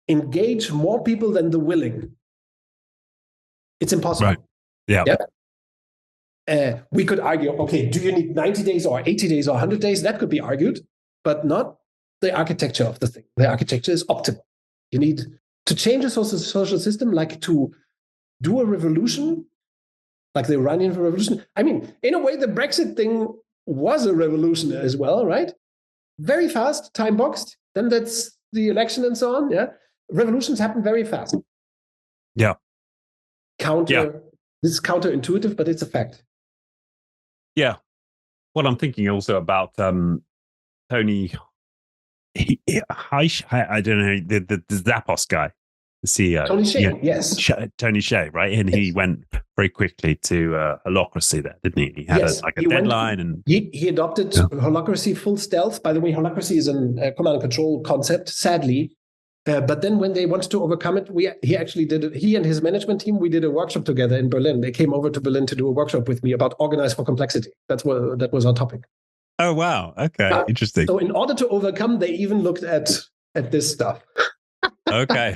[SPEAKER 2] engage more people than the willing. It's impossible.
[SPEAKER 1] Right. Yeah.
[SPEAKER 2] We could argue, okay, do you need 90 days or 80 days or 100 days? That could be argued, but not the architecture of the thing. The architecture is optimal. You need to change a social system, like to do a revolution, like the Iranian revolution. I mean, in a way, the Brexit thing was a revolution as well, right? Very fast, time boxed. Then that's the election and so on. Yeah, revolutions happen very fast.
[SPEAKER 1] Yeah.
[SPEAKER 2] This is counterintuitive, but it's a fact.
[SPEAKER 1] Yeah. Well, I'm thinking also about Tony. I don't know, the Zappos guy, the CEO.
[SPEAKER 2] Tony Hsieh, yes.
[SPEAKER 1] Tony Hsieh, right? And he went very quickly to holacracy there, didn't he? He had a deadline. And
[SPEAKER 2] he adopted holacracy full stealth. By the way, holacracy is a command and control concept, sadly. But then when they wanted to overcome it, he actually did it. He and his management team, we did a workshop together in Berlin. They came over to Berlin to do a workshop with me about organize for complexity. That was our topic.
[SPEAKER 1] Oh, wow. Okay. Interesting.
[SPEAKER 2] So in order to overcome, they even looked at this stuff.
[SPEAKER 1] Okay.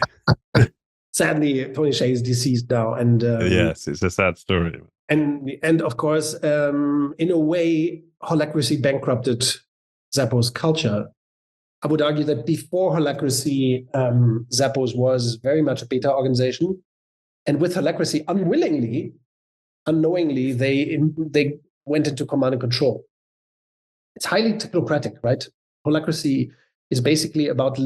[SPEAKER 2] Sadly, Tony Hsieh is deceased now. And
[SPEAKER 1] yes, it's a sad story.
[SPEAKER 2] And of course, in a way, holacracy bankrupted Zappos culture. I would argue that before holacracy, Zappos was very much a beta organization. And with holacracy, unknowingly, they went into command and control. It's highly technocratic, right? Holacracy is basically about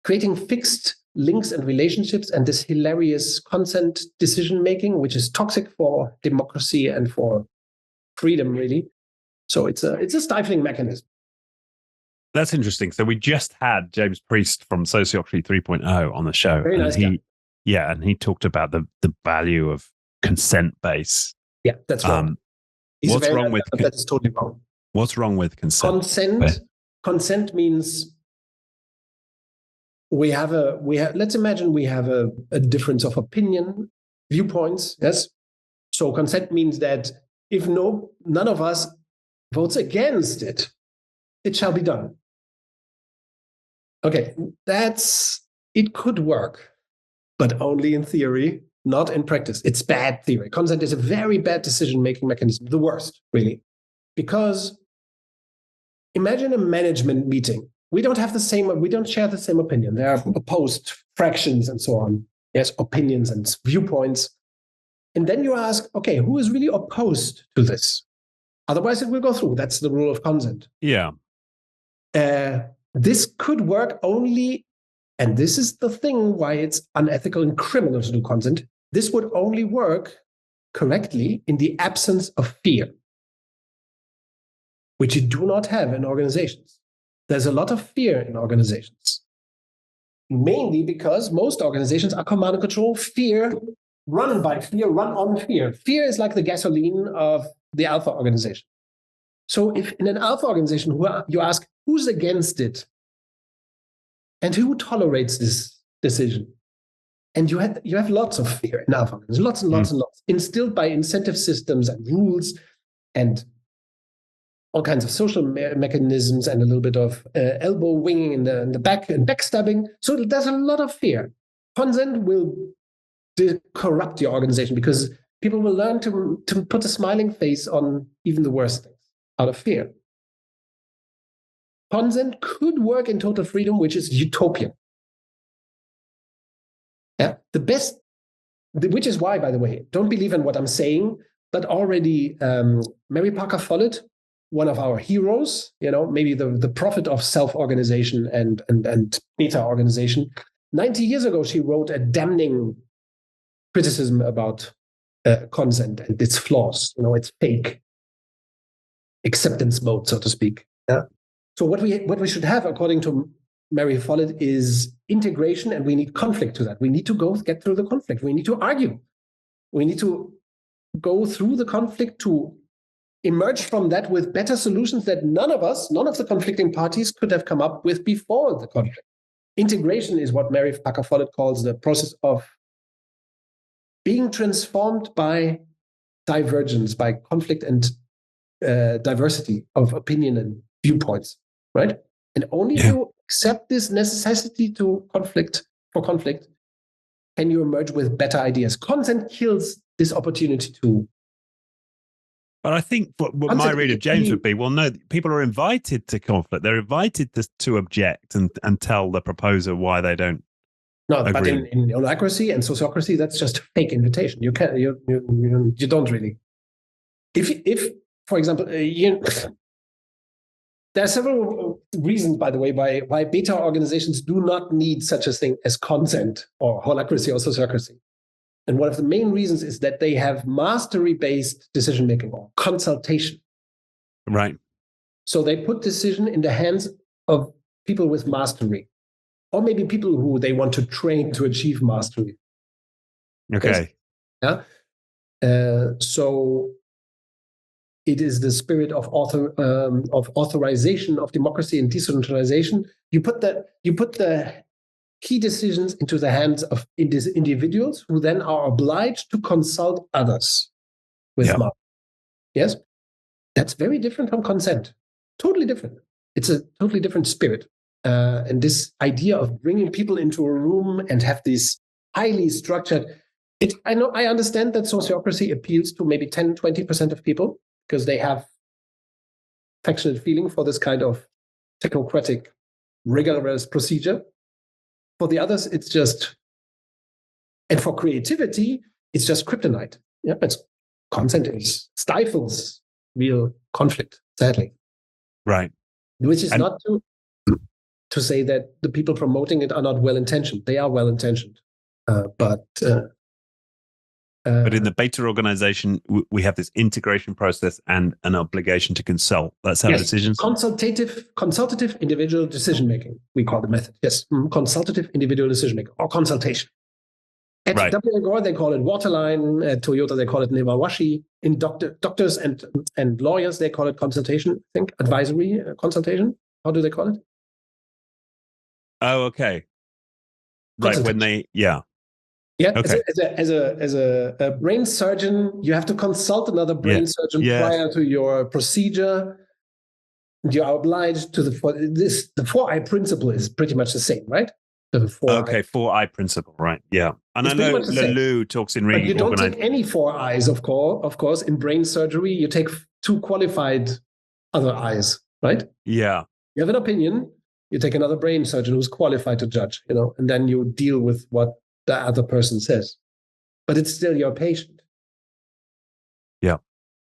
[SPEAKER 2] creating fixed links and relationships and this hilarious consent decision making, which is toxic for democracy and for freedom, really. So it's a stifling mechanism.
[SPEAKER 1] That's interesting. So we just had James Priest from Sociocracy 3.0 on the show.
[SPEAKER 2] Very nice guy.
[SPEAKER 1] And he talked about the value of consent base.
[SPEAKER 2] Yeah, that's wrong.
[SPEAKER 1] What's wrong with
[SPEAKER 2] that is totally wrong.
[SPEAKER 1] What's wrong with consent?
[SPEAKER 2] Consent means let's imagine we have a difference of opinion, viewpoints, yes? So consent means that if none of us votes against it, it shall be done. Okay, it could work, but only in theory, not in practice. It's bad theory. Consent is a very bad decision-making mechanism, the worst, really. Because imagine a management meeting. We don't share the same opinion. There are opposed fractions and so on. Yes, opinions and viewpoints. And then you ask, okay, who is really opposed to this? Otherwise, it will go through. That's the rule of consent.
[SPEAKER 1] Yeah.
[SPEAKER 2] This could work only, and this is the thing why it's unethical and criminal to do consent. This would only work correctly in the absence of fear, which you do not have in organizations. There's a lot of fear in organizations, mainly because most organizations are command and control, run by fear, run on fear. Fear is like the gasoline of the alpha organization. So if in an alpha organization you ask who's against it and who tolerates this decision, and you have lots of fear in alpha organizations, lots and lots and lots, instilled by incentive systems and rules and all kinds of social mechanisms and a little bit of elbow winging in the back and backstabbing. So there's a lot of fear. Consent will corrupt your organization because people will learn to put a smiling face on even the worst things out of fear. Consent could work in total freedom, which is utopian. Yeah, which is why, by the way, don't believe in what I'm saying, but already Mary Parker Follett, one of our heroes, maybe the prophet of self-organization and beta organization. 90 years ago, she wrote a damning criticism about consent and its flaws, its fake acceptance mode, so to speak. Yeah. So what we should have, according to Mary Follett, is integration, and we need conflict to that. We need to get through the conflict. We need to argue. We need to go through the conflict to emerge from that with better solutions that none of the conflicting parties could have come up with before the conflict. Integration is what Mary Parker Follett calls the process of being transformed by divergence, by conflict and diversity of opinion and viewpoints, right? And only if you accept this necessity for conflict, can you emerge with better ideas. Consent kills this opportunity to.
[SPEAKER 1] But I think what my read of James would be, well, no, people are invited to conflict. They're invited to object and tell the proposer why they don't.
[SPEAKER 2] No, agree. But in holacracy and sociocracy, that's just a fake invitation. You don't really. If for example, there are several reasons, by the way, why beta organizations do not need such a thing as consent or holacracy or sociocracy. And one of the main reasons is that they have mastery-based decision-making or consultation.
[SPEAKER 1] Right.
[SPEAKER 2] So they put decision in the hands of people with mastery, or maybe people who they want to train to achieve mastery.
[SPEAKER 1] Okay.
[SPEAKER 2] Yeah. So it is the spirit of authorization of democracy and decentralization. You put the key decisions into the hands of individuals who then are obliged to consult others with mastery. Yes, that's very different from consent. Totally different. It's a totally different spirit. And this idea of bringing people into a room and have these highly structured. I understand that sociocracy appeals to maybe 10, 20% of people because they have affectionate feeling for this kind of technocratic, rigorous procedure. For the others, it's just, and for creativity, it's just kryptonite. Yeah, consent stifles real conflict, sadly.
[SPEAKER 1] Right.
[SPEAKER 2] Which is not to. to say that the people promoting it are not well-intentioned. They are well-intentioned. But
[SPEAKER 1] in the beta organization, we have this integration process and an obligation to consult. That's how decisions.
[SPEAKER 2] Consultative individual decision making. We call the method. Yes, consultative individual decision making or consultation. At WL they call it waterline. At Toyota they call it newawashi. In doctors and lawyers they call it consultation. I think advisory consultation. How do they call it?
[SPEAKER 1] Oh, okay. Right when they
[SPEAKER 2] Yeah,
[SPEAKER 1] okay.
[SPEAKER 2] As a brain surgeon, you have to consult another brain surgeon prior to your procedure. You are obliged to the 4I principle is pretty much the same, right? The 4I.
[SPEAKER 1] 4I principle, right? Yeah, and
[SPEAKER 2] It's
[SPEAKER 1] I know Lelou talks in
[SPEAKER 2] but you don't take any 4 eyes, of course. In brain surgery, you take 2 qualified other eyes, right?
[SPEAKER 1] Yeah.
[SPEAKER 2] You have an opinion. You take another brain surgeon who's qualified to judge, and then you deal with what the other person says, but it's still your patient.
[SPEAKER 1] Yeah.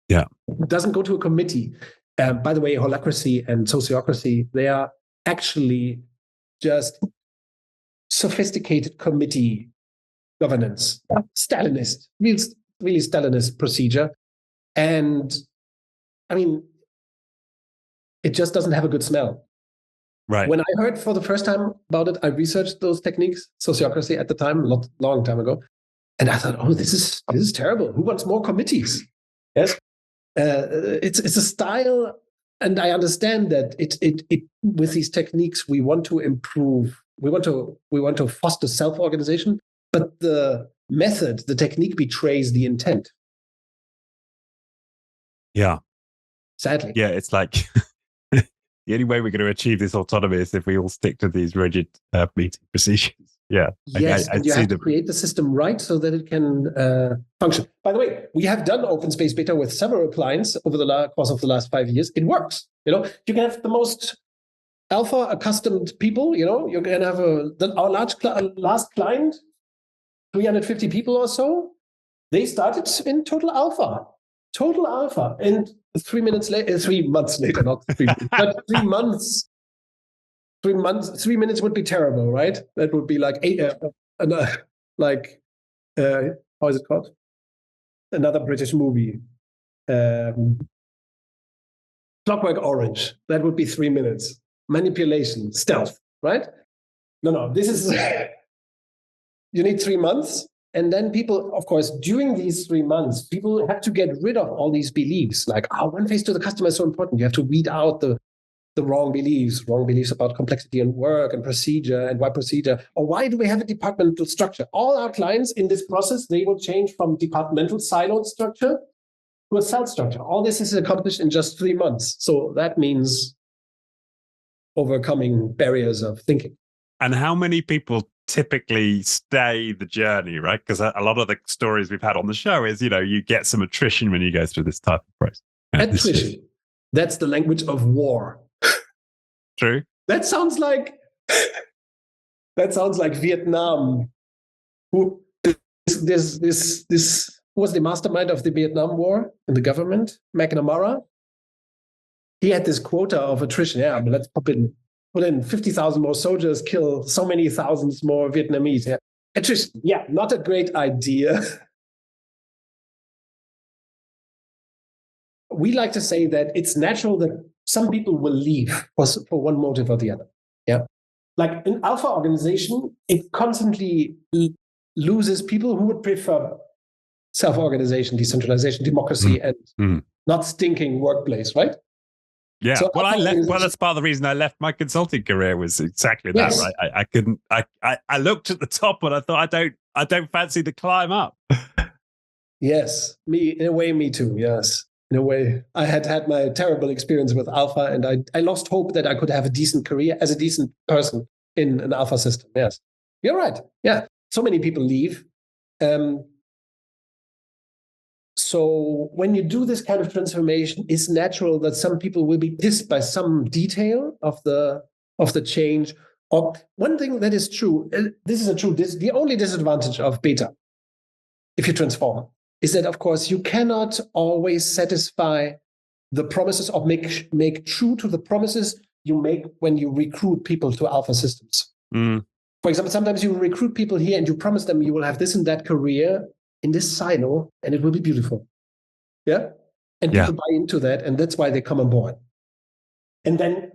[SPEAKER 2] It doesn't go to a committee. By the way, holacracy and sociocracy, they are actually just sophisticated committee governance, Stalinist, really Stalinist procedure. And I mean, it just doesn't have a good smell.
[SPEAKER 1] Right.
[SPEAKER 2] When I heard for the first time about it, I researched those techniques, sociocracy at the time, a long time ago, and I thought, oh, this is terrible. Who wants more committees? Yes, it's a style, and I understand that it with these techniques we want to improve. We want to foster self-organization, but the method, the technique betrays the intent.
[SPEAKER 1] Yeah.
[SPEAKER 2] Sadly.
[SPEAKER 1] Yeah, it's like. The only way we're going to achieve this autonomy is if we all stick to these rigid meeting procedures. Yeah.
[SPEAKER 2] Yes, and you have to create the system right so that it can function. By the way, we have done open space beta with several clients over the course of the last 5 years. It works. You can have the most alpha accustomed people. You're going to have our last client, 350 people or so. They started in total alpha. And 3 months later, not 3 minutes, but 3 months. 3 minutes would be terrible, right? That would be like how is it called? Another British movie, Clockwork Orange. That would be 3 minutes. Manipulation, stealth, right? No. This is you need 3 months. And then people, of course, during these 3 months, people have to get rid of all these beliefs, like, one face to the customer is so important. You have to weed out the wrong beliefs about complexity and work and procedure and why procedure, or why do we have a departmental structure? All our clients in this process, they will change from departmental siloed structure to a cell structure. All this is accomplished in just 3 months. So that means overcoming barriers of thinking.
[SPEAKER 1] And how many people typically stay the journey, right? Because a lot of the stories we've had on the show is, you get some attrition when you go through this type of process.
[SPEAKER 2] Attrition. That's the language of war.
[SPEAKER 1] True.
[SPEAKER 2] That sounds like Vietnam. Who this was the mastermind of the Vietnam War in the government, McNamara. He had this quota of attrition. Yeah, but let's put in 50,000 more soldiers, kill so many thousands more Vietnamese. Yeah. Attrition, not a great idea. We like to say that it's natural that some people will leave for one motive or the other. Yeah, like in alpha organization, it constantly loses people who would prefer self-organization, decentralization, democracy, and not stinking workplace, right?
[SPEAKER 1] Yeah, so that's part of the reason I left my consulting career was exactly that, right? I couldn't. I looked at the top and I thought I don't fancy the climb up.
[SPEAKER 2] Yes, in a way, me too. Yes, in a way, I had my terrible experience with alpha, and I lost hope that I could have a decent career as a decent person in an alpha system. Yes, you're right. Yeah, so many people leave. So when you do this kind of transformation, it's natural that some people will be pissed by some detail of the change. Or one thing that is true, the only disadvantage of beta, if you transform, is that, of course, you cannot always satisfy the promises or make true to the promises you make when you recruit people to alpha systems.
[SPEAKER 1] Mm.
[SPEAKER 2] For example, sometimes you recruit people here and you promise them you will have this and that career in this silo and it will be beautiful. Yeah. And people buy into that, and that's why they come on board. And then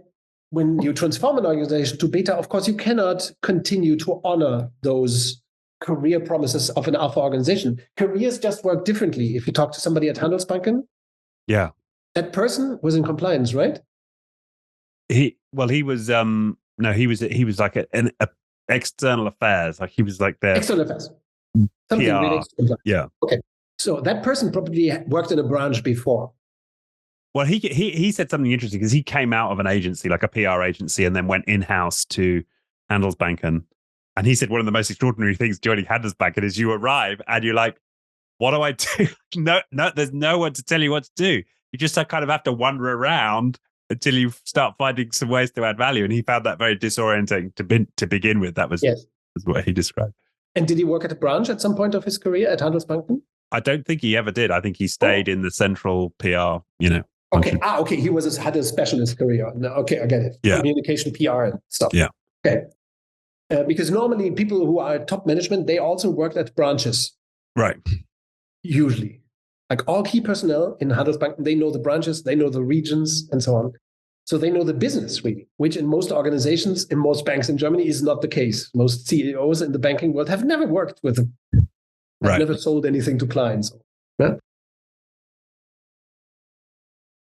[SPEAKER 2] when you transform an organization to beta, of course, you cannot continue to honor those career promises of an alpha organization. Careers just work differently. If you talk to somebody at Handelsbanken, that person was in compliance, right?
[SPEAKER 1] He was like an external affairs, like he was like their
[SPEAKER 2] external affairs, something
[SPEAKER 1] PR.
[SPEAKER 2] related to compliance.
[SPEAKER 1] Yeah.
[SPEAKER 2] Okay. So that person probably worked in a branch before.
[SPEAKER 1] Well, he said something interesting because he came out of an agency, like a PR agency, and then went in-house to Handelsbanken. And he said one of the most extraordinary things joining Handelsbanken is you arrive and you're like, what do I do? No, there's no one to tell you what to do. You just kind of have to wander around until you start finding some ways to add value. And he found that very disorienting to begin with. That was what he described.
[SPEAKER 2] And did he work at a branch at some point of his career at Handelsbanken?
[SPEAKER 1] I don't think he ever did. I think he stayed in the central PR,
[SPEAKER 2] Okay. Okay. He had a specialist career. No, okay, I get it.
[SPEAKER 1] Yeah.
[SPEAKER 2] Communication, PR, and stuff.
[SPEAKER 1] Yeah.
[SPEAKER 2] Okay. Because normally people who are top management, they also worked at branches.
[SPEAKER 1] Right.
[SPEAKER 2] Usually. Like all key personnel in Handelsbanken, they know the branches, they know the regions, and so on. So they know the business, really, which in most organizations, in most banks in Germany, is not the case. Most CEOs in the banking world have never worked with them. Have never sold anything to clients. Yeah?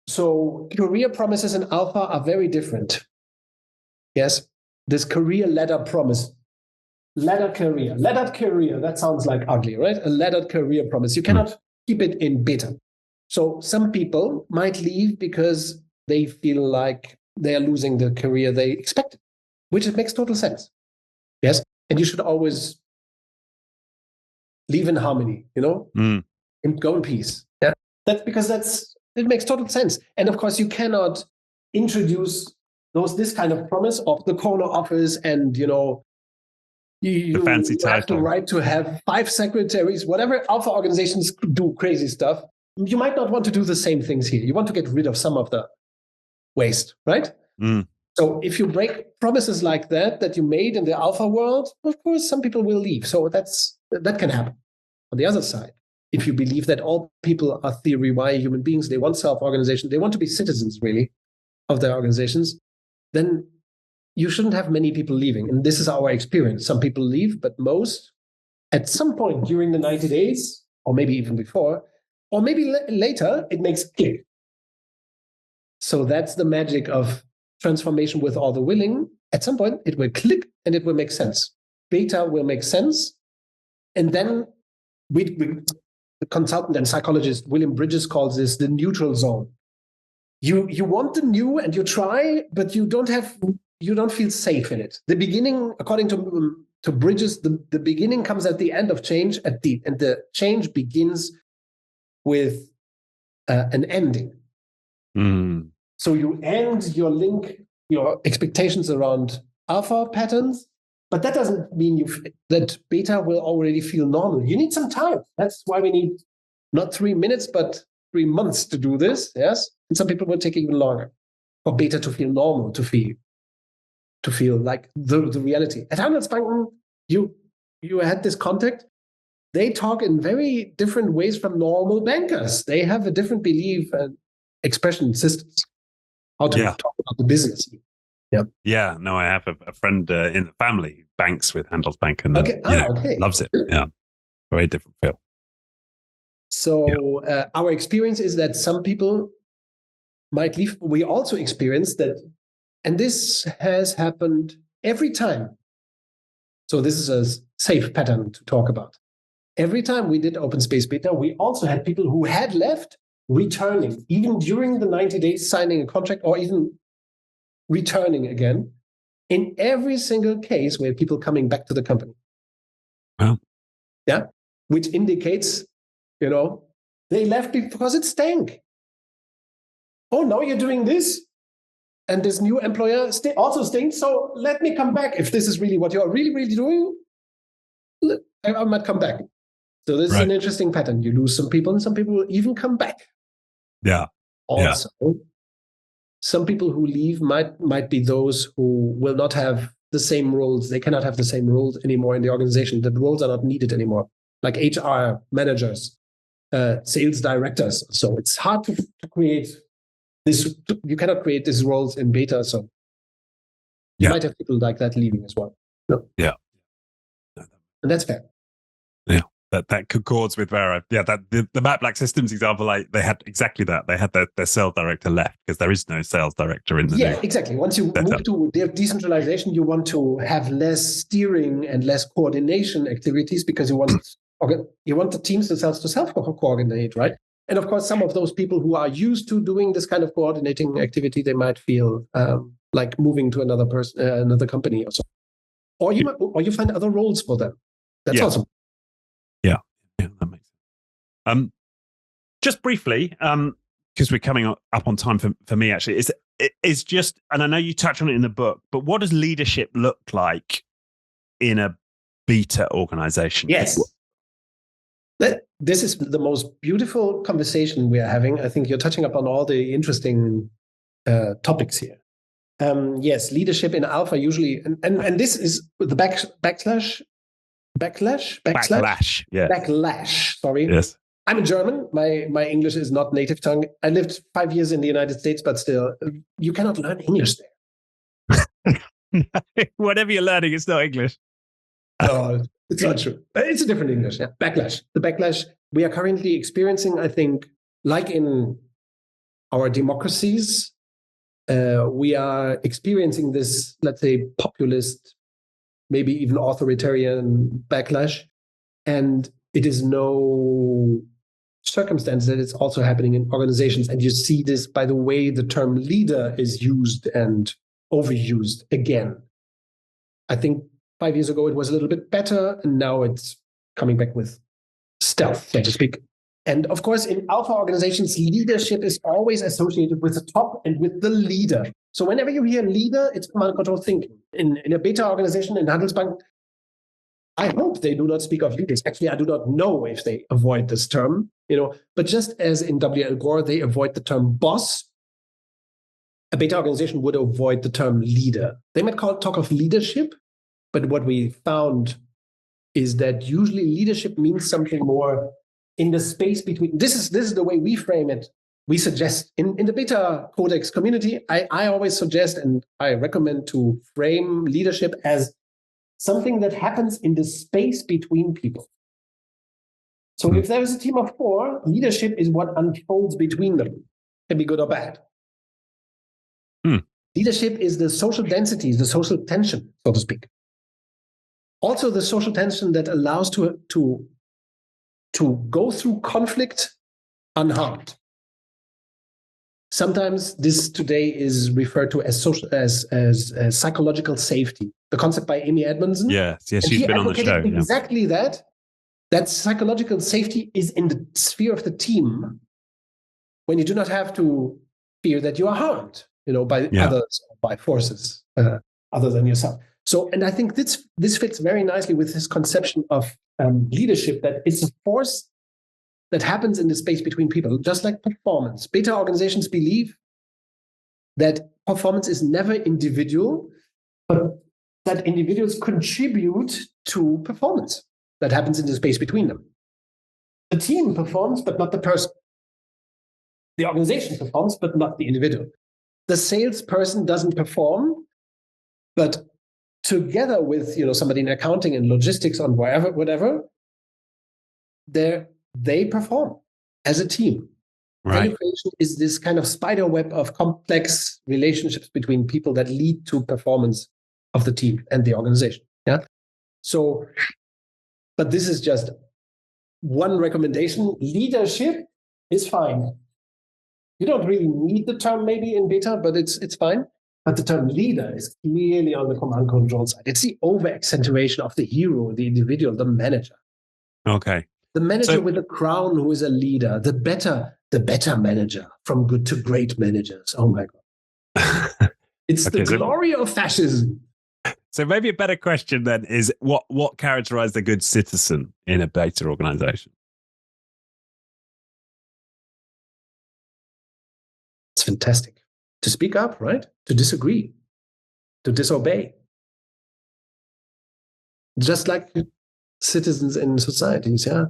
[SPEAKER 2] So career promises in alpha are very different. Yes, this career ladder promise. Laddered career, that sounds like ugly, right? A laddered career promise. You cannot keep it in beta. So some people might leave because they feel like they are losing the career they expected, which makes total sense. Yes, and you should always leave in harmony, and go in peace. Yeah, that's because it makes total sense. And of course, you cannot introduce this kind of promise of the corner office and the fancy title. Have the right to have 5 secretaries, whatever alpha organizations do crazy stuff. You might not want to do the same things here. You want to get rid of some of the waste, right? So if you break promises like that you made in the alpha world, of course, some people will leave. So that can happen. On the other side, if you believe that all people are theory-wise human beings, they want self-organization, they want to be citizens, really, of their organizations, then you shouldn't have many people leaving. And this is our experience. Some people leave, but most, at some point during the 90 days, or maybe even before, or maybe later, it makes click. So that's the magic of transformation with all the willing. At some point, it will click and it will make sense. Beta will make sense. And then the consultant and psychologist William Bridges calls this the neutral zone. You want the new and you try, but you don't feel safe in it. The beginning, according to Bridges, the beginning comes at the end of change, and the change begins with an ending. So you end your expectations around alpha patterns, but that doesn't mean that beta will already feel normal. You need some time. That's why we need not 3 minutes, but 3 months to do this. Yes, and some people will take even longer for beta to feel normal, to feel like the reality. At Handelsbanken, you had this contact. They talk in very different ways from normal bankers. They have a different belief and expression systems. How to talk about the business.
[SPEAKER 1] Yeah. No, I have a friend in the family who banks with Handelsbanken.
[SPEAKER 2] Okay.
[SPEAKER 1] Loves it. Yeah. Very different feel.
[SPEAKER 2] So our experience is that some people might leave. We also experience that, and this has happened every time. So this is a safe pattern to talk about. Every time we did open space beta, we also had people who had left returning, even during the 90 days, signing a contract, or even returning again. In every single case, we had people coming back to the company.
[SPEAKER 1] Wow.
[SPEAKER 2] Yeah, which indicates, they left because it stank. Oh, now you're doing this, and this new employer also stinks. So let me come back. If this is really what you're really, really doing, I might come back. So this is an interesting pattern. You lose some people, and some people will even come back.
[SPEAKER 1] Yeah.
[SPEAKER 2] Also. Yeah. some people who leave might be those who will not have the same roles. They cannot have the same roles anymore in the organization. The roles are not needed anymore, like HR managers, sales directors. So it's hard to create this. You cannot create these roles in beta. So you might have people like that leaving as well. No.
[SPEAKER 1] Yeah.
[SPEAKER 2] And that's fair.
[SPEAKER 1] Yeah. That concords with where the Matt Black Systems example, like they had exactly that. They had their sales director left because there is no sales director in the new
[SPEAKER 2] exactly. Once you move to decentralization, you want to have less steering and less coordination activities because you want the teams themselves to self-coordinate, right? And of course, some of those people who are used to doing this kind of coordinating activity, they might feel like moving to another company or so. Or you find other roles for them. That's awesome.
[SPEAKER 1] Yeah, that makes sense. Just briefly, because we're coming up on time for me, actually, is just, and I know you touch on it in the book, but what does leadership look like in a beta organization?
[SPEAKER 2] Yes. This is the most beautiful conversation we are having. I think you're touching upon all the interesting topics here. Yes, leadership in alpha usually, and this is the backlash.
[SPEAKER 1] Yeah.
[SPEAKER 2] Backlash. Sorry.
[SPEAKER 1] Yes.
[SPEAKER 2] I'm a German. My English is not native tongue. I lived 5 years in the United States, but still, you cannot learn English there.
[SPEAKER 1] Whatever you're learning, it's not English.
[SPEAKER 2] No, it's not true. It's a different English. Yeah. Backlash. The backlash we are currently experiencing, I think, like in our democracies, we are experiencing this, let's say, populist, maybe even authoritarian backlash. And it is no circumstance that it's also happening in organizations. And you see this by the way the term leader is used and overused again. I think 5 years ago it was a little bit better, and now it's coming back with stealth, so to speak. And of course, in alpha organizations, leadership is always associated with the top and with the leader. So whenever you hear leader, it's command control thinking. In a beta organization, in Handelsbanken, I hope they do not speak of leaders. Actually, I do not know if they avoid this term, but just as in W.L. Gore, they avoid the term boss, a beta organization would avoid the term leader. They might talk of leadership, but what we found is that usually leadership means something more in the space between. This is the way we frame it. We suggest in the beta codex community, I always suggest and I recommend to frame leadership as something that happens in the space between people. So if there is a team of 4, leadership is what unfolds between them. It can be good or bad. Leadership is the social density, the social tension, so to speak. Also the social tension that allows to go through conflict unharmed. Sometimes this today is referred to as psychological safety. The concept by Amy Edmondson.
[SPEAKER 1] Yes, she's been on the show.
[SPEAKER 2] Exactly that psychological safety is in the sphere of the team when you do not have to fear that you are harmed, by others, or by forces other than yourself. So, and I think this fits very nicely with this conception of leadership, that it's a force that happens in the space between people, just like performance. Beta organizations believe that performance is never individual, but that individuals contribute to performance that happens in the space between them. The team performs, but not the person. The organization performs, but not the individual. The salesperson doesn't perform, but together with somebody in accounting and logistics on whatever, they perform as a team.
[SPEAKER 1] Right.
[SPEAKER 2] Value creation is this kind of spider web of complex relationships between people that lead to performance of the team and the organization. Yeah. So, but this is just one recommendation. Leadership is fine. You don't really need the term maybe in beta, but it's fine. But the term leader is clearly on the command control side. It's the over accentuation of the hero, the individual, the manager.
[SPEAKER 1] Okay.
[SPEAKER 2] The manager with the crown who is a leader, the better manager, from good to great managers. Oh my God. It's the glory of fascism.
[SPEAKER 1] So maybe a better question then is what characterizes a good citizen in a beta organization?
[SPEAKER 2] It's fantastic. to speak up, right? To disagree, to disobey. Just like citizens in societies, yeah?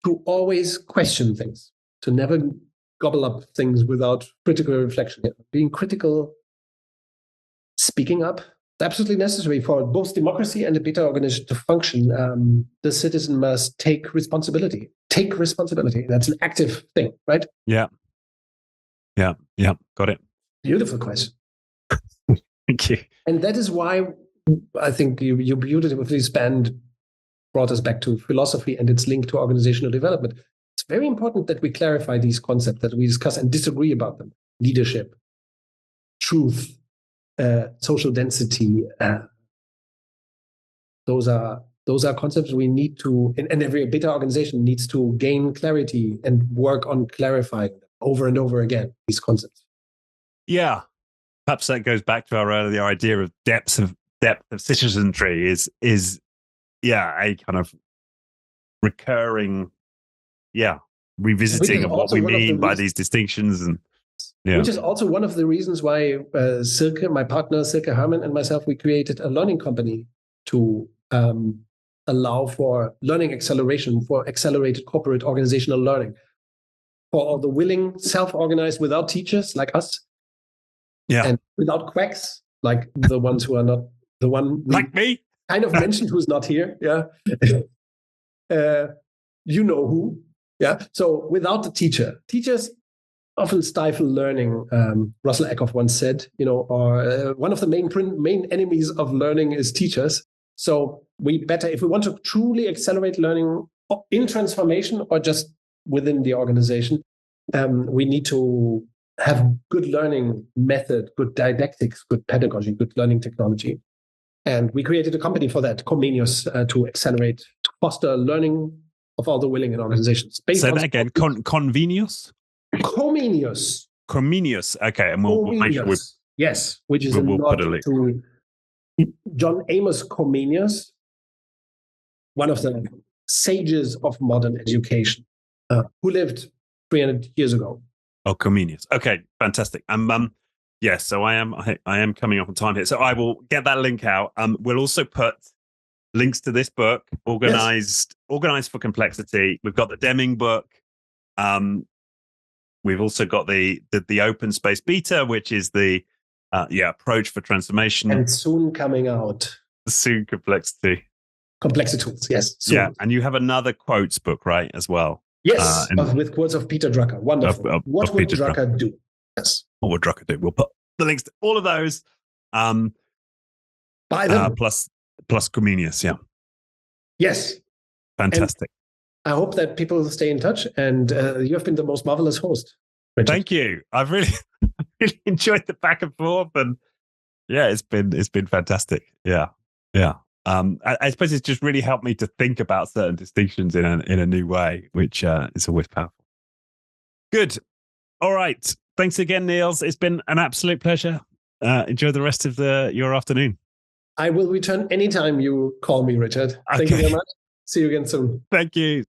[SPEAKER 2] To always question things, to never gobble up things without critical reflection. Yeah? Being critical, speaking up, it's absolutely necessary for both democracy and a better organization to function. The citizen must take responsibility. Take responsibility. That's an active thing, right?
[SPEAKER 1] Yeah. Got it.
[SPEAKER 2] Beautiful question.
[SPEAKER 1] Thank you.
[SPEAKER 2] And that is why I think you beautifully spanned, brought us back to philosophy and its link to organizational development. It's very important that we clarify these concepts, that we discuss and disagree about them. Leadership, truth, social density. Those are concepts we need to, and every better organization needs to gain clarity and work on clarifying them over and over again, these concepts.
[SPEAKER 1] Yeah. Perhaps that goes back to our earlier idea of depth of citizenry is a kind of recurring, revisiting of what we mean by these distinctions. And
[SPEAKER 2] which is also one of the reasons why Silke, my partner Silke Hermann, and myself, we created a learning company to allow for learning acceleration, for accelerated corporate organizational learning, for all the willing, self-organized, without teachers like us, and without quacks like the ones who are not the one
[SPEAKER 1] like me
[SPEAKER 2] kind of mentioned who's not here. You know who. So without the teachers often stifle learning. Russell Eckhoff once said, or one of the main enemies of learning is teachers. So if we want to truly accelerate learning in transformation or just within the organization, we need to have good learning method, good didactics, good pedagogy, good learning technology. And we created a company for that, Comenius, to accelerate, to foster learning of all the willing in organizations.
[SPEAKER 1] Say that again, Convenius?
[SPEAKER 2] Comenius.
[SPEAKER 1] Comenius, okay. And we'll make sure
[SPEAKER 2] yes, which is a nod to John Amos Comenius, one of the sages of modern education, who lived 300 years ago.
[SPEAKER 1] Oh, Comenius. Okay, fantastic. Yes, so I am coming up on time here. So I will get that link out. We'll also put links to this book, Organized for Complexity. We've got the Deming book. We've also got the Open Space Beta, which is the approach for transformation.
[SPEAKER 2] And soon coming out.
[SPEAKER 1] Soon Complexity.
[SPEAKER 2] Complexity tools, yes. Soon.
[SPEAKER 1] Yeah, and you have another quotes book, right, as well?
[SPEAKER 2] Yes, with quotes of Peter Drucker. Wonderful. What would Drucker do? Yes.
[SPEAKER 1] What would Drucker do? We'll put the links to all of those.
[SPEAKER 2] Buy them.
[SPEAKER 1] Plus Comenius, yeah.
[SPEAKER 2] Yes.
[SPEAKER 1] Fantastic.
[SPEAKER 2] And I hope that people stay in touch, and you have been the most marvelous host, Richard.
[SPEAKER 1] Thank you. I've really enjoyed the back and forth, and it's been fantastic. Yeah. I suppose it's just really helped me to think about certain distinctions in a new way, which is always powerful. Good. All right. Thanks again, Niels. It's been an absolute pleasure. Enjoy the rest of your afternoon.
[SPEAKER 2] I will return anytime you call me, Richard. Thank you very much. See you again soon.
[SPEAKER 1] Thank you.